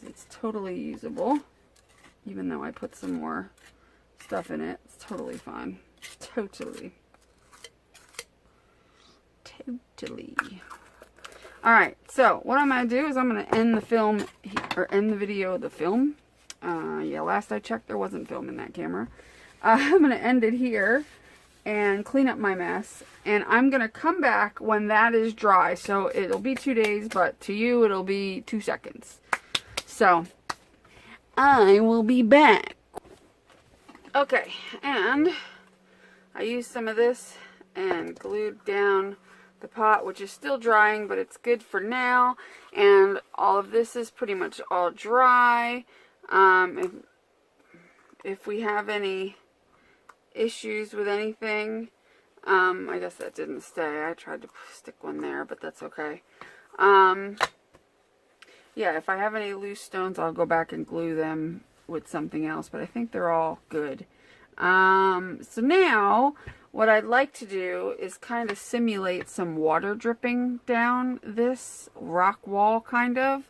It's totally usable, even though I put some more stuff in it. It's totally fine. Totally. Italy. Alright, so what I'm going to do is I'm going to end the film, or end the video of the film. Yeah, last I checked there wasn't film in that camera. I'm going to end it here and clean up my mess. And I'm going to come back when that is dry. So it'll be 2 days, but to you it'll be 2 seconds. So I will be back. Okay, and I used some of this and glued down the pot, which is still drying, but it's good for now. And all of this is pretty much all dry. If we have any issues with anything, I guess that didn't stay. I tried to stick one there, but that's okay. Yeah, if I have any loose stones, I'll go back and glue them with something else, but I think they're all good. So now what I'd like to do is kind of simulate some water dripping down this rock wall, kind of.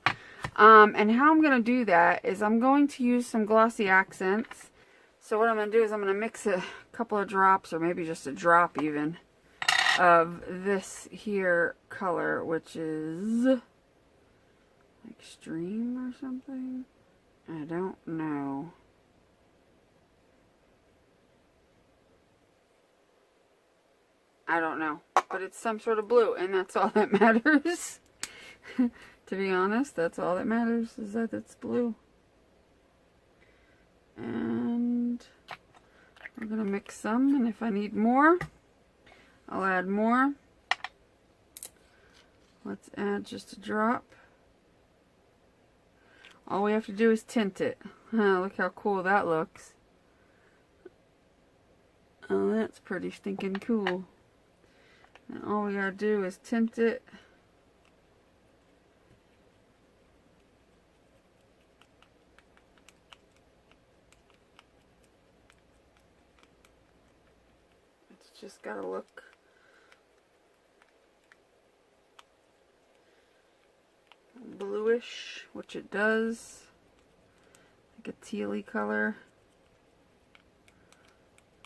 And how I'm going to do that is I'm going to use some glossy accents. So what I'm going to do is I'm going to mix a couple of drops, or maybe just a drop even, of this here color, which is extreme or something. I don't know. I don't know. But it's some sort of blue, and that's all that matters. To be honest, that's all that matters, is that it's blue. And I'm going to mix some, and if I need more, I'll add more. Let's add just a drop. All we have to do is tint it. Look how cool that looks. Oh, that's pretty stinking cool. And all we gotta do is tint it. It's just gotta look bluish, which it does, like a tealy color.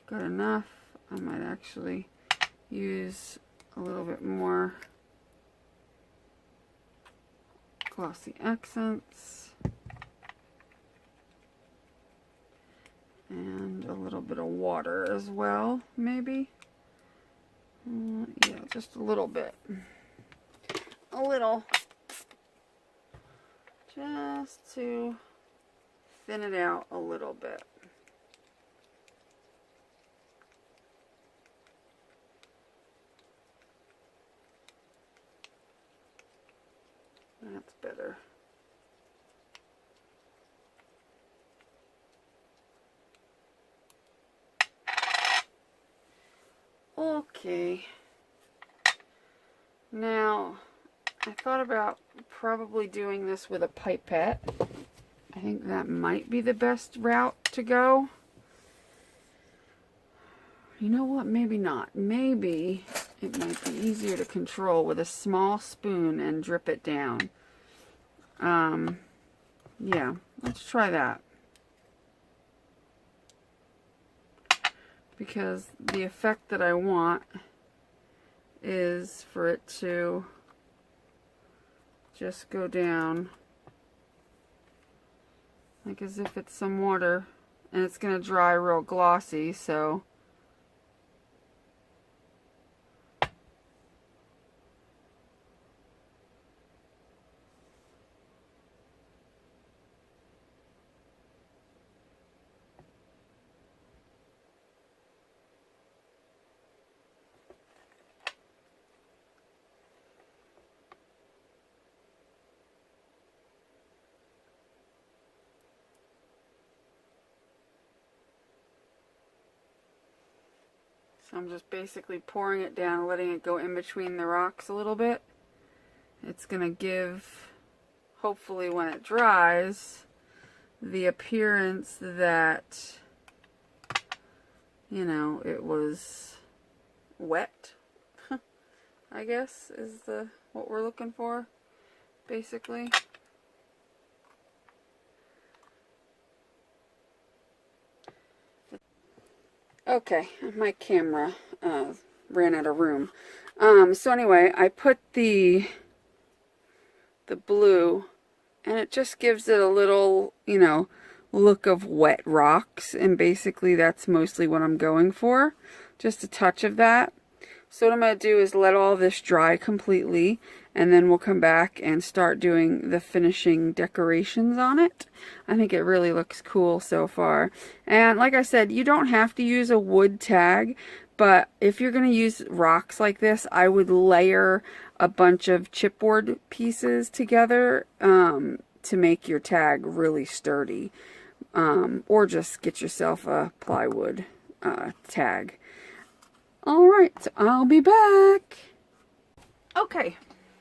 Good enough. I might actually use a little bit more glossy accents and a little bit of water as well, maybe. Yeah, just a little bit. A little. Just to thin it out a little bit. That's better. Okay. Now, I thought about probably doing this with a pipette. I think that might be the best route to go. You know what? Maybe not. Maybe it might be easier to control with a small spoon and drip it down. Yeah, let's try that. Because the effect that I want is for it to just go down like as if it's some water, and it's going to dry real glossy, so I'm just basically pouring it down, letting it go in between the rocks a little bit. It's going to give, hopefully when it dries, the appearance that, you know, it was wet, I guess, is what we're looking for, basically. Okay, my camera ran out of room. So anyway, I put the blue, and it just gives it a little, you know, look of wet rocks, and basically that's mostly what I'm going for, just a touch of that. So what I'm going to do is let all this dry completely, and then we'll come back and start doing the finishing decorations on it. I think it really looks cool so far. And like I said, you don't have to use a wood tag, but if you're going to use rocks like this, I would layer a bunch of chipboard pieces together to make your tag really sturdy. Or just get yourself a plywood tag. Alright, so I'll be back. Okay,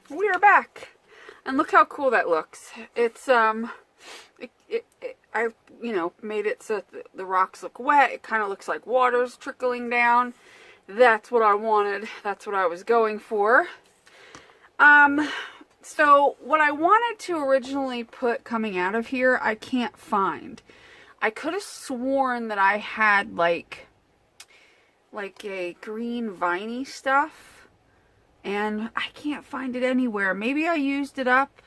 we are back. And look how cool that looks. It's, I, you know, made it so the rocks look wet. It kind of looks like water's trickling down. That's what I wanted. That's what I was going for. So what I wanted to originally put coming out of here, I can't find. I could have sworn that I had like a green viney stuff, and I can't find it anywhere. Maybe I used it up.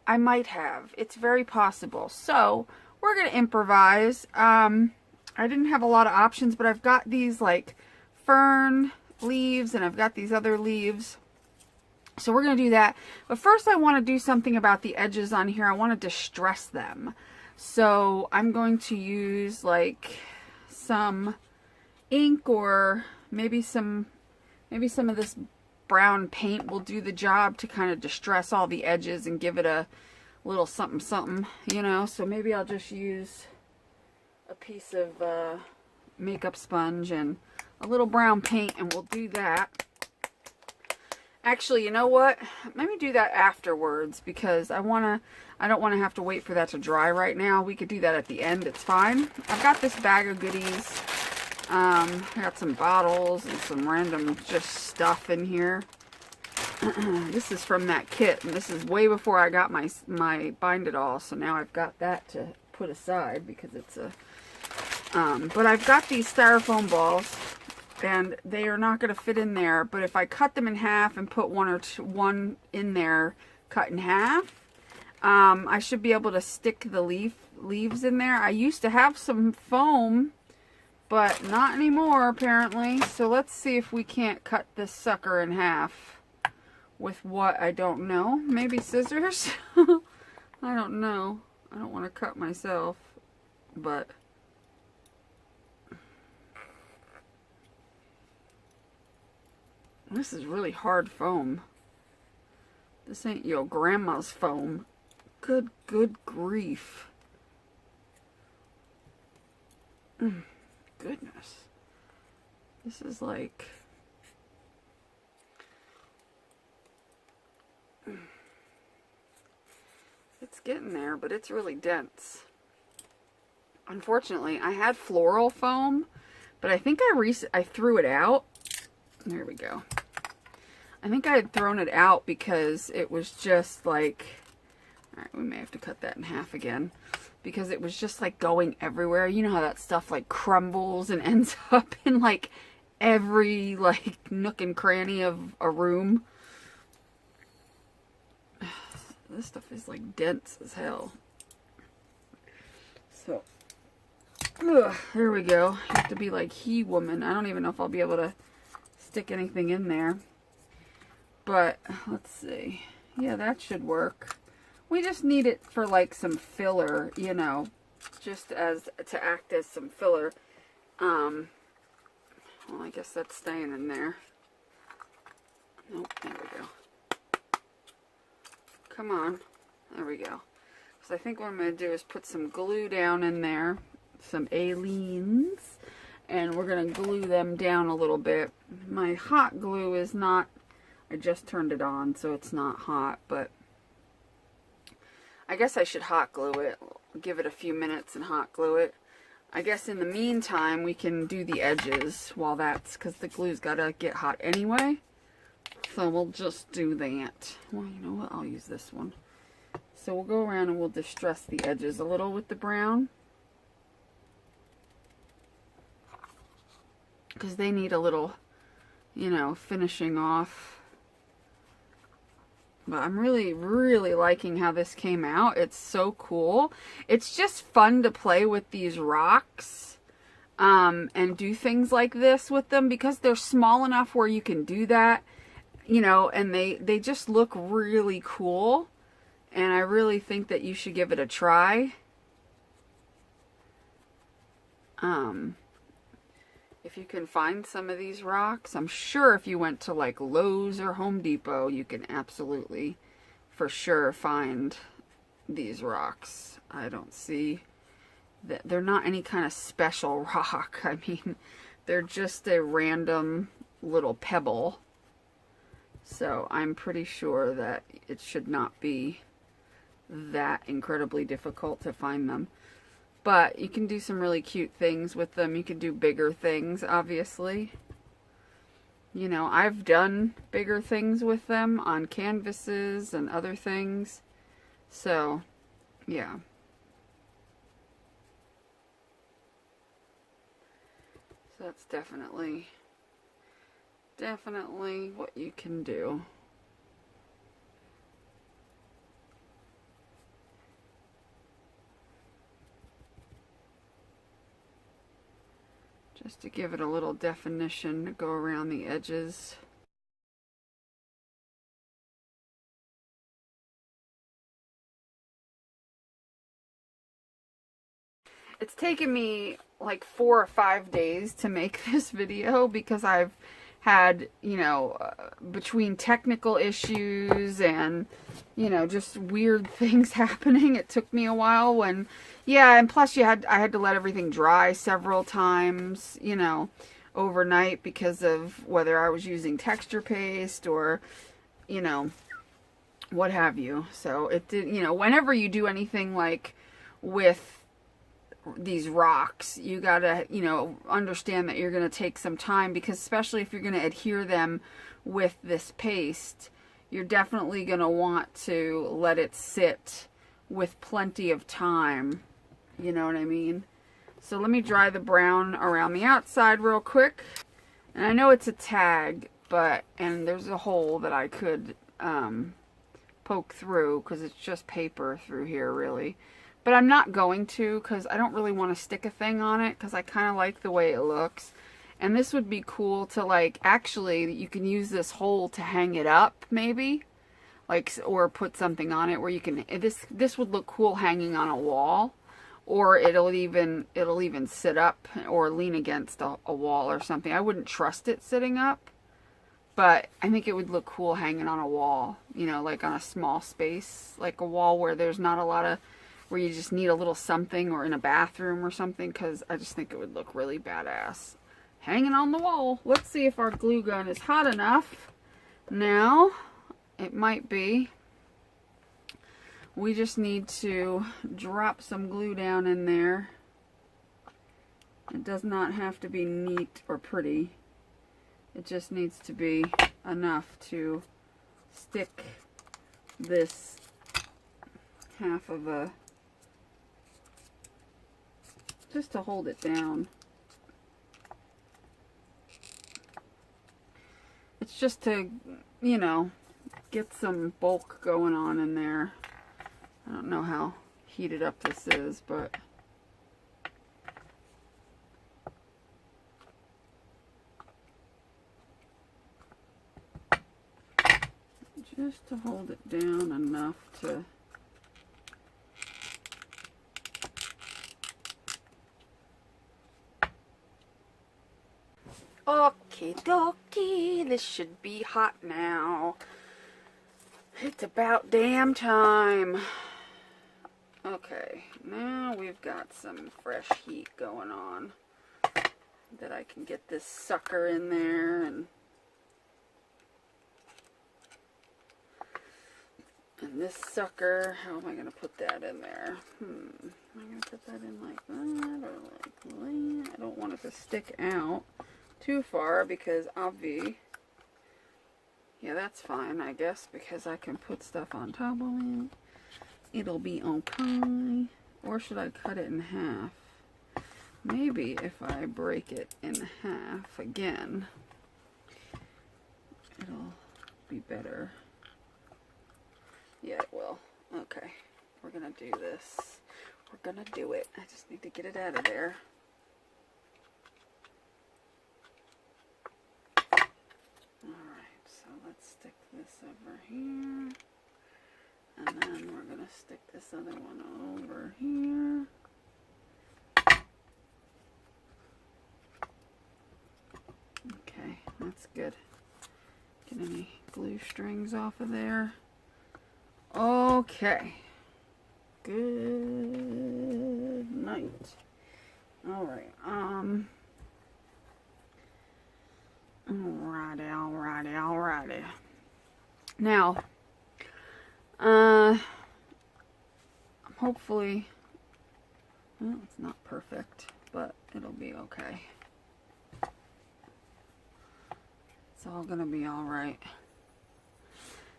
I might have. It's very possible. So we're gonna improvise. I didn't have a lot of options, but I've got these like fern leaves, and I've got these other leaves. So we're gonna do that. But first I want to do something about the edges on here. I want to distress them. So I'm going to use like some ink, or maybe some of this brown paint will do the job to kind of distress all the edges and give it a little something something, you know. So maybe I'll just use a piece of makeup sponge and a little brown paint, and we'll do that. Actually, you know what? Let me do that afterwards, because I don't want to have to wait for that to dry right now. We could do that at the end. It's fine. I've got this bag of goodies. I got some bottles and some random just stuff in here. This is from that kit, and this is way before I got my Bind It All. So now I've got that to put aside because it's a... but I've got these styrofoam balls, and they are not going to fit in there. But if I cut them in half and put one in there cut in half, I should be able to stick the leaves in there. I used to have some foam, but not anymore apparently. So let's see if we can't cut this sucker in half with what, I don't know. Maybe scissors? I don't know. I don't want to cut myself, but... This is really hard foam. This ain't your grandma's foam. Good grief. Goodness. This is like... It's getting there, but it's really dense. Unfortunately, I had floral foam, but I think I threw it out. There we go. I think I had thrown it out because it was just like... Alright, we may have to cut that in half again. Because it was just like going everywhere. You know how that stuff like crumbles and ends up in like every like nook and cranny of a room. This stuff is like dense as hell. So, there we go. I have to be like He-Woman. I don't even know if I'll be able to stick anything in there. But, let's see. Yeah, that should work. We just need it for like some filler, you know, just as to act as some filler. Well, I guess that's staying in there. Nope, there we go. Come on. There we go. So I think what I'm going to do is put some glue down in there. Some Aleene's. And we're going to glue them down a little bit. My hot glue is not... I just turned it on, so it's not hot, but... I guess I should hot glue it. Give it a few minutes and hot glue it. I guess in the meantime, we can do the edges while that's... Because the glue's got to get hot anyway. So we'll just do that. Well, you know what? I'll use this one. So we'll go around and we'll distress the edges a little with the brown. Because they need a little you know, finishing off. But I'm really, really liking how this came out. It's so cool. It's just fun to play with these rocks and do things like this with them because they're small enough where you can do that, you know, and they just look really cool. And I really think that you should give it a try. If you can find some of these rocks, I'm sure if you went to like Lowe's or Home Depot, you can absolutely for sure find these rocks. I don't see that they're not any kind of special rock. I mean, they're just a random little pebble. So I'm pretty sure that it should not be that incredibly difficult to find them. But you can do some really cute things with them. You can do bigger things, obviously. You know, I've done bigger things with them on canvases and other things. So, yeah. So that's definitely what you can do. Just to give it a little definition to go around the edges. It's taken me like 4 or 5 days to make this video because I've had, you know, between technical issues and, you know, just weird things happening. It took me a while when, yeah, and plus I had to let everything dry several times, you know, overnight because of whether I was using texture paste or, you know, what have you. So it did, you know, whenever you do anything like with these rocks, you gotta, you know, understand that you're gonna take some time, because especially if you're gonna adhere them with this paste, you're definitely gonna want to let it sit with plenty of time. You know what I mean? So let me dry the brown around the outside real quick. And I know it's a tag, but, and there's a hole that I could poke through because it's just paper through here really. But I'm not going to because I don't really want to stick a thing on it because I kind of like the way it looks. And this would be cool to like, actually you can use this hole to hang it up maybe. Like, or put something on it where you can, this would look cool hanging on a wall. Or it'll even sit up or lean against a wall or something. I wouldn't trust it sitting up. But I think it would look cool hanging on a wall. You know, like on a small space. Like a wall where there's not a lot of, where you just need a little something, or in a bathroom or something, because I just think it would look really badass hanging on the wall. Let's see if our glue gun is hot enough. Now, it might be. We just need to drop some glue down in there. It does not have to be neat or pretty. It just needs to be enough to stick this half of a, just to hold it down. It's just to, you know, get some bulk going on in there. I don't know how heated up this is, but just to hold it down enough to okie dokie, this should be hot now. It's about damn time. Okay, now we've got some fresh heat going on that I can get this sucker in there and this sucker, how am I going to put that in there? Am I going to put that in like that or like that? I don't want it to stick out too far because obvi. Yeah, that's fine, I guess, because I can put stuff on top of it. It'll be okay. Or should I cut it in half? Maybe if I break it in half again. it'll be better. Yeah, it will. Okay, we're gonna do this. We're gonna do it. I just need to get it out of there. Alright, so let's stick this over here. And then we're gonna stick this other one over here. Okay, that's good. Get any glue strings off of there. Okay. Good night. Alright, alrighty. Now, hopefully, well, it's not perfect, but it'll be okay. It's all gonna be alright.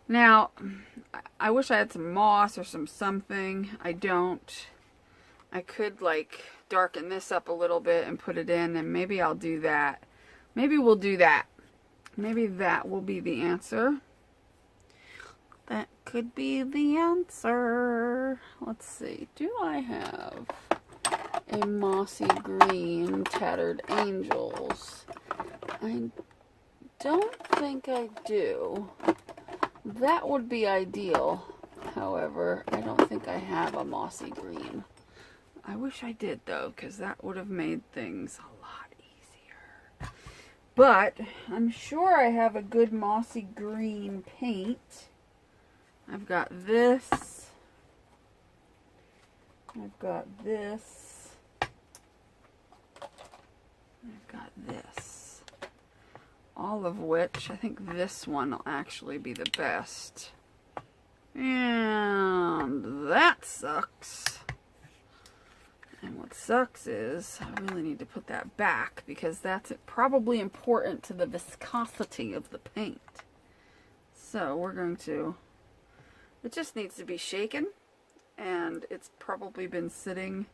Now, I wish I had some moss or something. I don't. I could like darken this up a little bit and put it in, and maybe I'll do that. Maybe we'll do that. Maybe that will be the answer. That could be the answer. Let's see. Do I have a mossy green Tattered Angels? I don't think I do. That would be ideal. However, I don't think I have a mossy green. I wish I did though, because that would have made things a lot easier. But I'm sure I have a good mossy green paint. I've got this. I've got this. I've got this. All of which, I think this one will actually be the best. And that sucks. And what sucks is I really need to put that back because that's probably important to the viscosity of the paint. So we're going to, it just needs to be shaken, and it's probably been sitting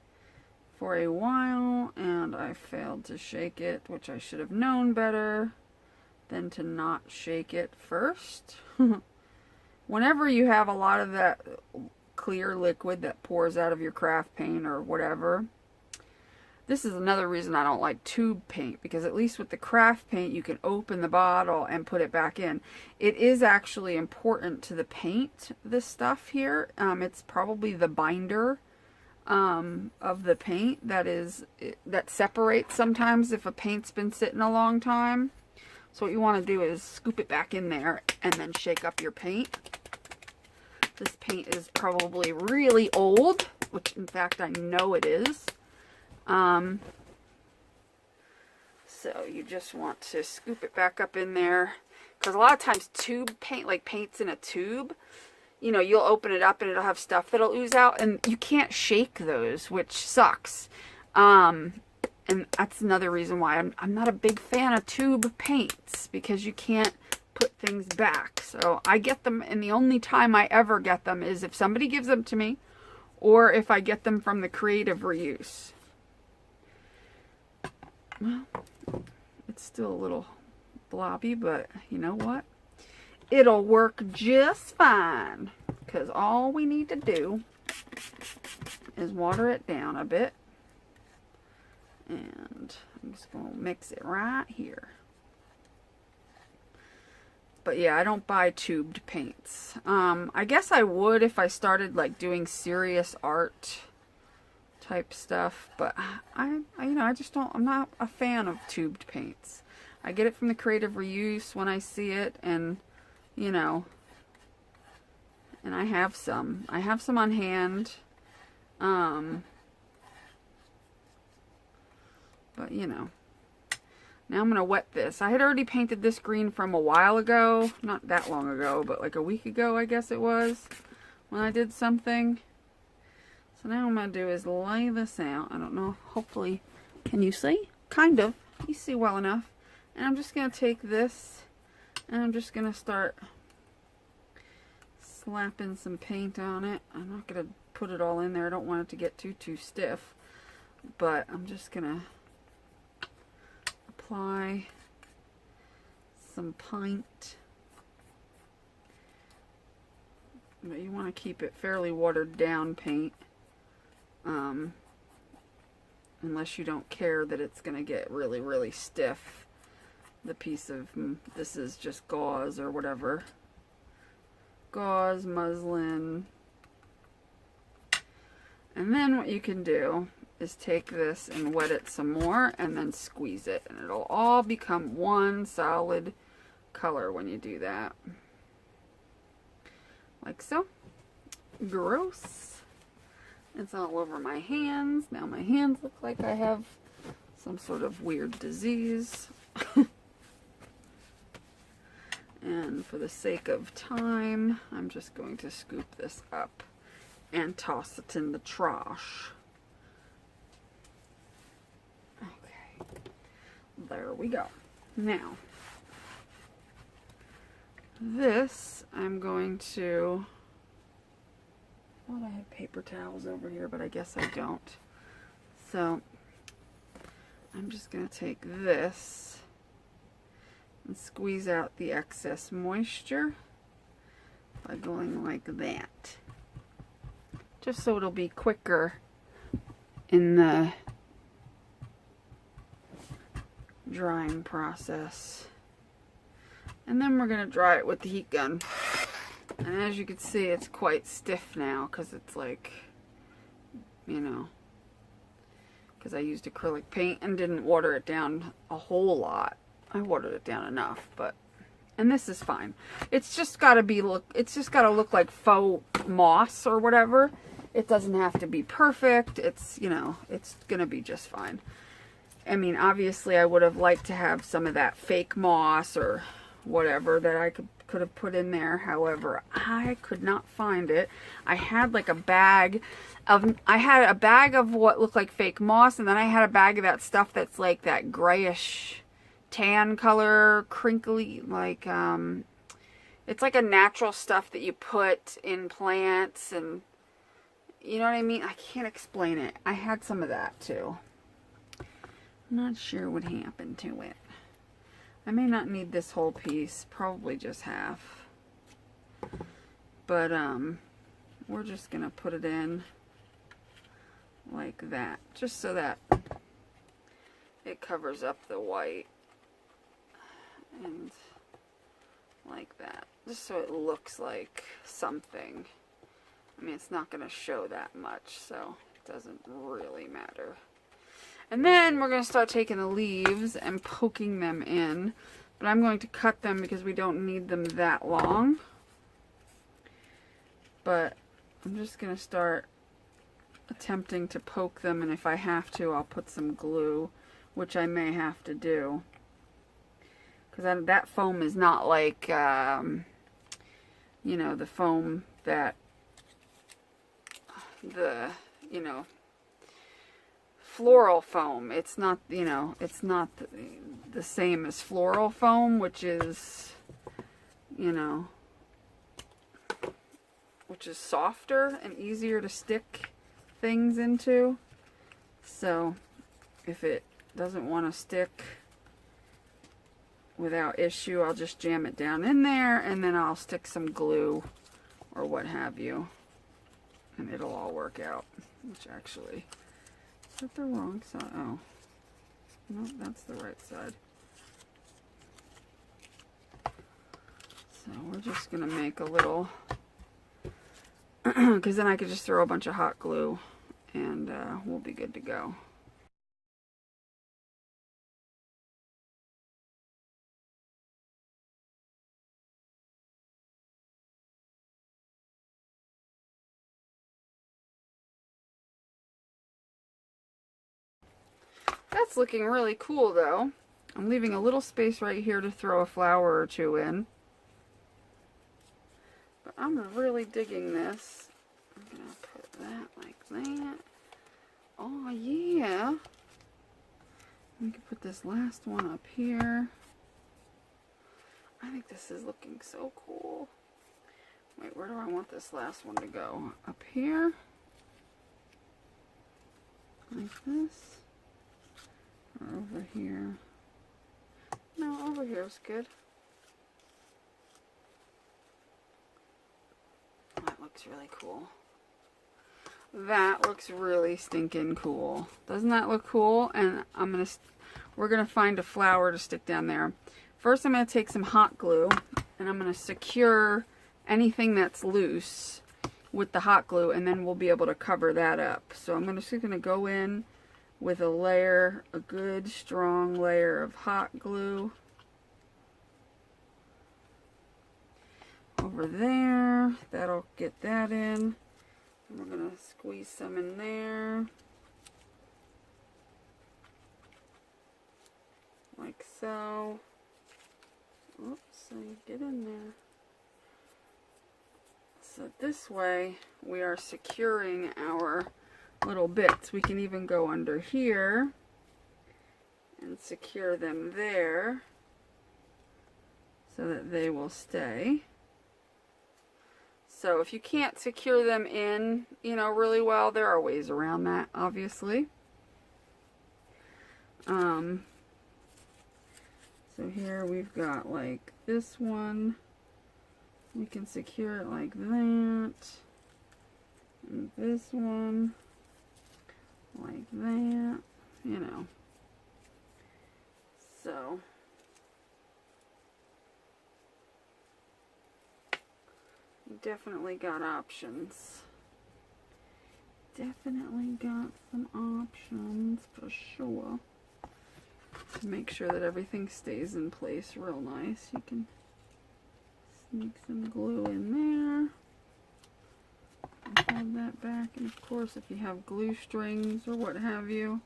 for a while and I failed to shake it, which I should have known better than to not shake it first. Whenever you have a lot of that clear liquid that pours out of your craft paint or whatever, this is another reason I don't like tube paint, because at least with the craft paint you can open the bottle and put it back in. It is actually important to the paint, this stuff here. It's probably the binder of the paint that separates sometimes if a paint's been sitting a long time. So what you want to do is scoop it back in there and then shake up your paint. This paint is probably really old, which in fact I know it is. So you just want to scoop it back up in there, because a lot of times tube paint, like paint's in a tube, you know, you'll open it up and it'll have stuff that'll ooze out, and you can't shake those, which sucks. And that's another reason why I'm not a big fan of tube paints, because you can't put things back. So I get them, and the only time I ever get them is if somebody gives them to me, or if I get them from the creative reuse. Well, it's still a little blobby, but you know what? It'll work just fine, because all we need to do is water it down a bit. And I'm just going to mix it right here. But yeah, I don't buy tubed paints. I guess I would if I started like doing serious art type stuff, but I just don't, I'm not a fan of tubed paints. I get it from the creative reuse when I see it, and you know, and I have some on hand. But you know, now I'm going to wet this. I had already painted this green from a while ago. Not that long ago, but like a week ago, I guess it was, when I did something. So now what I'm going to do is lay this out. I don't know. Hopefully, can you see? Kind of. You see well enough. And I'm just going to take this and I'm just going to start slapping some paint on it. I'm not going to put it all in there. I don't want it to get too stiff. But I'm just going to apply some paint But you want to keep it fairly watered down paint. Unless you don't care that it's going to get really, really stiff. The piece of, this is just gauze or whatever. Gauze, muslin. And then what you can do is take this and wet it some more and then squeeze it. And it'll all become one solid color when you do that. Like so. Gross. It's all over my hands. Now my hands look like I have some sort of weird disease. And for the sake of time, I'm just going to scoop this up and toss it in the trash. Okay. There we go. Now, this I'm going to... I thought I had paper towels over here, but I guess I don't. So, I'm just going to take this and squeeze out the excess moisture by going like that. Just so it'll be quicker in the drying process. And then we're going to dry it with the heat gun. And as you can see, it's quite stiff now because it's like, you know, because I used acrylic paint and didn't water it down a whole lot. I watered it down enough, but, and this is fine. It's just got to be, it's just got to look like faux moss or whatever. It doesn't have to be perfect. It's, you know, it's going to be just fine. I mean, obviously I would have liked to have some of that fake moss or whatever that I could have put in there. However, I could not find it. I had like a bag of, what looked like fake moss, and then I had a bag of that stuff that's like that grayish tan color, crinkly, like, it's like a natural stuff that you put in plants, and you know what I mean? I can't explain it. I had some of that too. I'm not sure what happened to it. I may not need this whole piece, probably just half. But we're just gonna put it in like that, just so that it covers up the white. And like that, just so it looks like something. I mean, it's not gonna show that much, so it doesn't really matter. And then we're going to start taking the leaves and poking them in. But I'm going to cut them because we don't need them that long. But I'm just going to start attempting to poke them. And if I have to, I'll put some glue, which I may have to do. Because that foam is not like, you know, the foam that you know, floral foam. It's not, you know, it's not the same as floral foam, which is, you know, which is softer and easier to stick things into. So if it doesn't want to stick without issue, I'll just jam it down in there, and then I'll stick some glue or what have you, and it'll all work out. Which actually, is that the wrong side? Oh, no, that's the right side. So we're just gonna make a little, because then I could just throw a bunch of hot glue and we'll be good to go. That's looking really cool though. I'm leaving a little space right here to throw a flower or two in. But I'm really digging this. I'm gonna put that like that. Oh yeah. We can put this last one up here. I think this is looking so cool. Wait, where do I want this last one to go? Up here? Like this? Or over here? No, over here is good. That looks really cool. That looks really stinking cool. Doesn't that look cool? And we're gonna find a flower to stick down there. First, I'm gonna take some hot glue and I'm gonna secure anything that's loose with the hot glue, and then we'll be able to cover that up. So I'm just gonna go in with a good strong layer of hot glue over there. That'll get that in. We're going to squeeze some in there, like so. Oops, so you get in there. So this way we are securing our little bits. We can even go under here and secure them there so that they will stay. So if you can't secure them in, really well, there are ways around that, obviously. So here we've got like this one. We can secure it like that. And this one like that, So definitely got options. Definitely got some options for sure. To make sure that everything stays in place real nice. You can sneak some glue in there. And hold that back. And of course, if you have glue strings or what have you,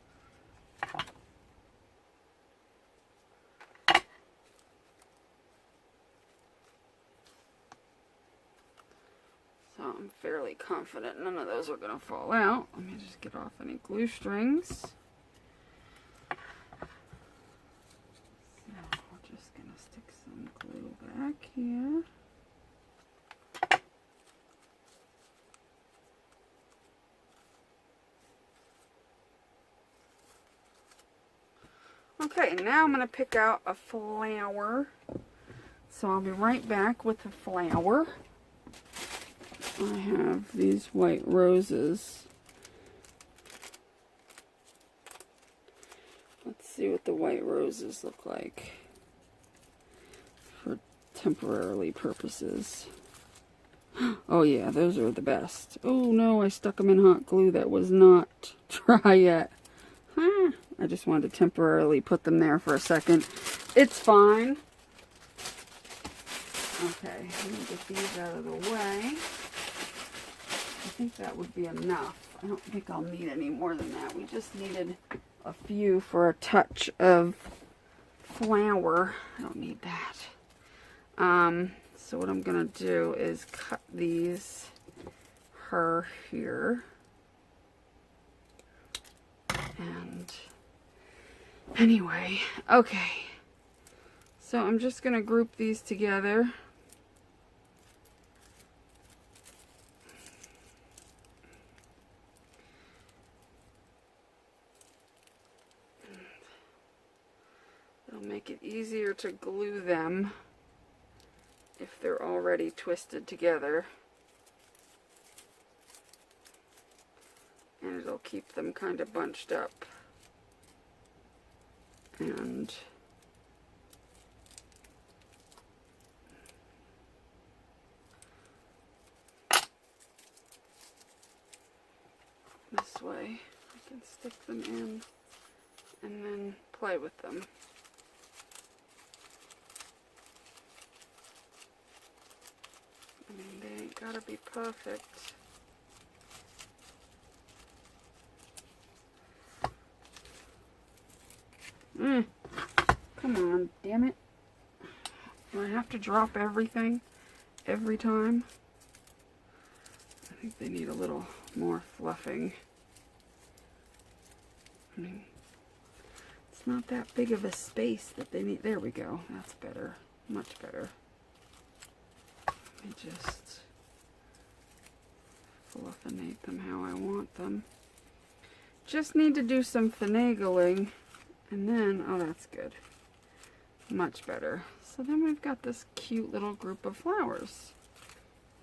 I'm fairly confident none of those are going to fall out. Let me just get off any glue strings. So we're just going to stick some glue back here. Okay, now I'm going to pick out a flower. So I'll be right back with the flower. I have these white roses. Let's see what the white roses look like for temporary purposes. Oh yeah, those are the best. Oh no, I stuck them in hot glue. That was not dry yet. I just wanted to temporarily put them there for a second. It's fine. Okay, let me get these out of the way. I think that would be enough. I don't think I'll need any more than that. We just needed a few for a touch of flour. I don't need that. So what I'm going to do is cut these here. And anyway, okay. So I'm just going to group these together. It'll make it easier to glue them if they're already twisted together. And it'll keep them kind of bunched up. And this way I can stick them in and then play with them. I mean, they ain't gotta be perfect. Come on, damn it. Do I have to drop everything every time? I think they need a little more fluffing. I mean, it's not that big of a space that they need. There we go. That's better. Much better. Let me just fluffinate them how I want them. Just need to do some finagling. And then, oh, that's good. Much better. So then we've got this cute little group of flowers.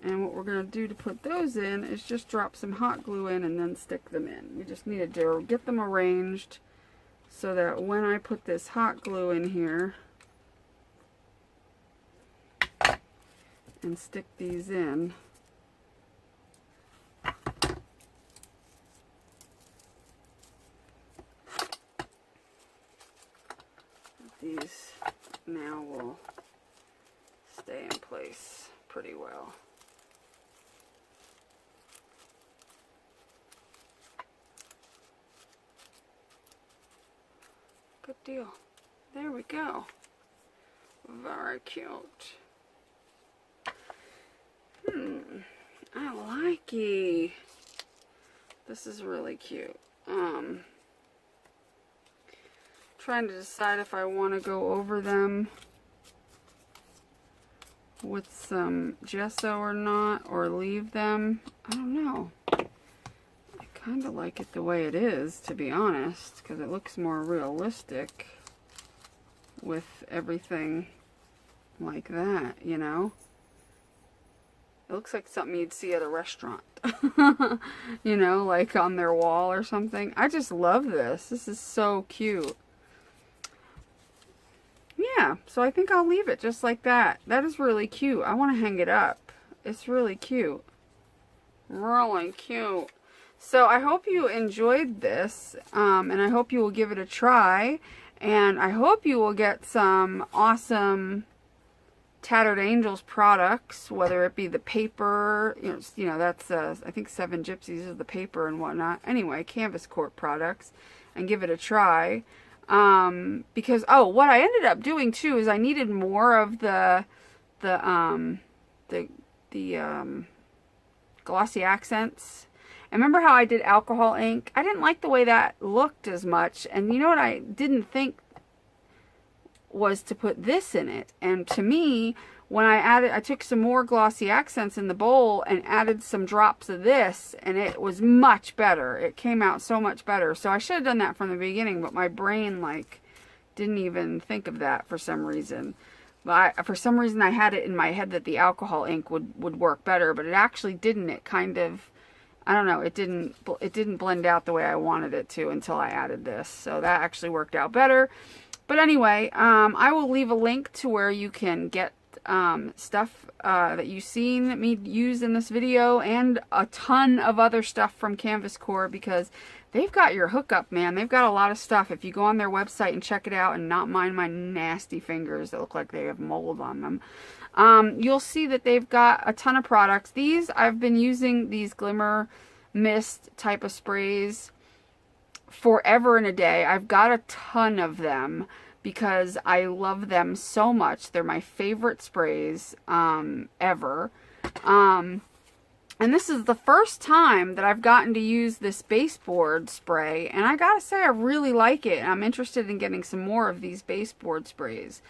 And what we're going to do to put those in is just drop some hot glue in and then stick them in. We just needed to get them arranged so that when I put this hot glue in here and stick these in, these now will stay in place pretty well. Good deal. There we go. Very cute. I like it. This is really cute. Trying to decide if I want to go over them with some gesso or not, or leave them. I don't know. I kind of like it the way it is, to be honest, because it looks more realistic with everything like that, you know? It looks like something you'd see at a restaurant. You know, like on their wall or something. I just love this. This is so cute. Yeah, so I think I'll leave it just like that. That is really cute. I want to hang it up. It's really cute. Really cute. So I hope you enjoyed this, and I hope you will give it a try, and I hope you will get some awesome Tattered Angels products, whether it be the paper, you know that's I think 7 Gypsies is the paper and whatnot. Anyway, Canvas Corp products, and give it a try. Because what I ended up doing too is I needed more of the glossy accents. And remember how I did alcohol ink? I didn't like the way that looked as much, and you know what I didn't think was to put this in it. And to me, when I took some more glossy accents in the bowl and added some drops of this, and it was much better. It came out so much better. So I should have done that from the beginning, but my brain like didn't even think of that for some reason. But for some reason I had it in my head that the alcohol ink would work better, but it actually didn't. It kind of, I don't know, it didn't blend out the way I wanted it to until I added this. So that actually worked out better. But anyway, I will leave a link to where you can get stuff that you've seen me use in this video, and a ton of other stuff from Canvas Corp, because they've got your hookup, man. They've got a lot of stuff. If you go on their website and check it out, and not mind my nasty fingers that look like they have mold on them, you'll see that they've got a ton of products. I've been using these Glimmer Mist type of sprays forever and a day. I've got a ton of them because I love them so much. They're my favorite sprays ever. And this is the first time that I've gotten to use this baseboard spray, and I gotta say I really like it. I'm interested in getting some more of these baseboard sprays.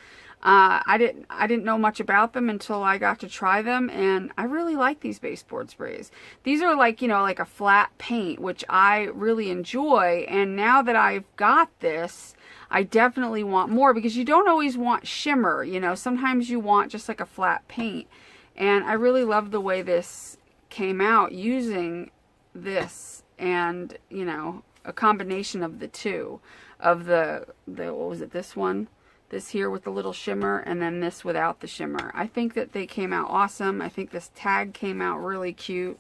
I didn't know much about them until I got to try them, and I really like these baseboard sprays. These are like, you know, like a flat paint, which I really enjoy, and now that I've got this, I definitely want more, because you don't always want shimmer, you know, sometimes you want just like a flat paint. And I really love the way this came out using this, and, you know, a combination of the two, of the what was it, this one? This here with the little shimmer, and then this without the shimmer. I think that they came out awesome. I think this tag came out really cute.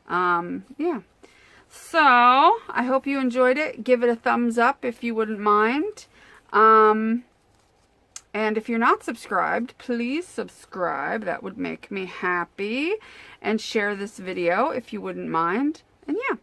Yeah. So, I hope you enjoyed it. Give it a thumbs up if you wouldn't mind. And if you're not subscribed, please subscribe. That would make me happy. And share this video if you wouldn't mind. And yeah,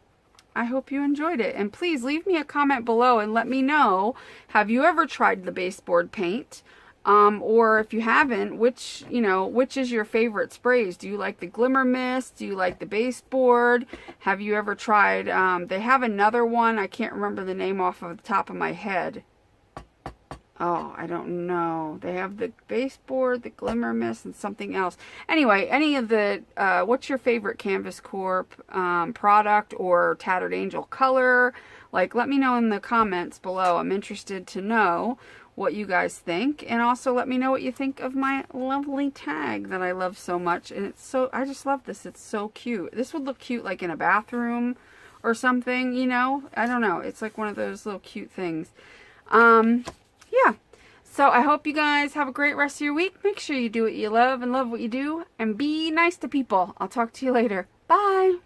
I hope you enjoyed it. And please leave me a comment below and let me know, have you ever tried the baseboard paint? Or if you haven't, which is your favorite sprays? Do you like the Glimmer Mist? Do you like the baseboard? Have you ever tried, they have another one, I can't remember the name off of the top of my head. Oh, I don't know. They have the baseboard, the Glimmer Mist, and something else. Anyway, any of the, what's your favorite Canvas Corp product or Tattered Angel color? Like, let me know in the comments below. I'm interested to know what you guys think, and also let me know what you think of my lovely tag that I love so much. And it's so, I just love this. It's so cute. This would look cute like in a bathroom or something, you know. I don't know, it's like one of those little cute things. Yeah, so I hope you guys have a great rest of your week. Make sure you do what you love and love what you do, and be nice to people. I'll talk to you later. Bye.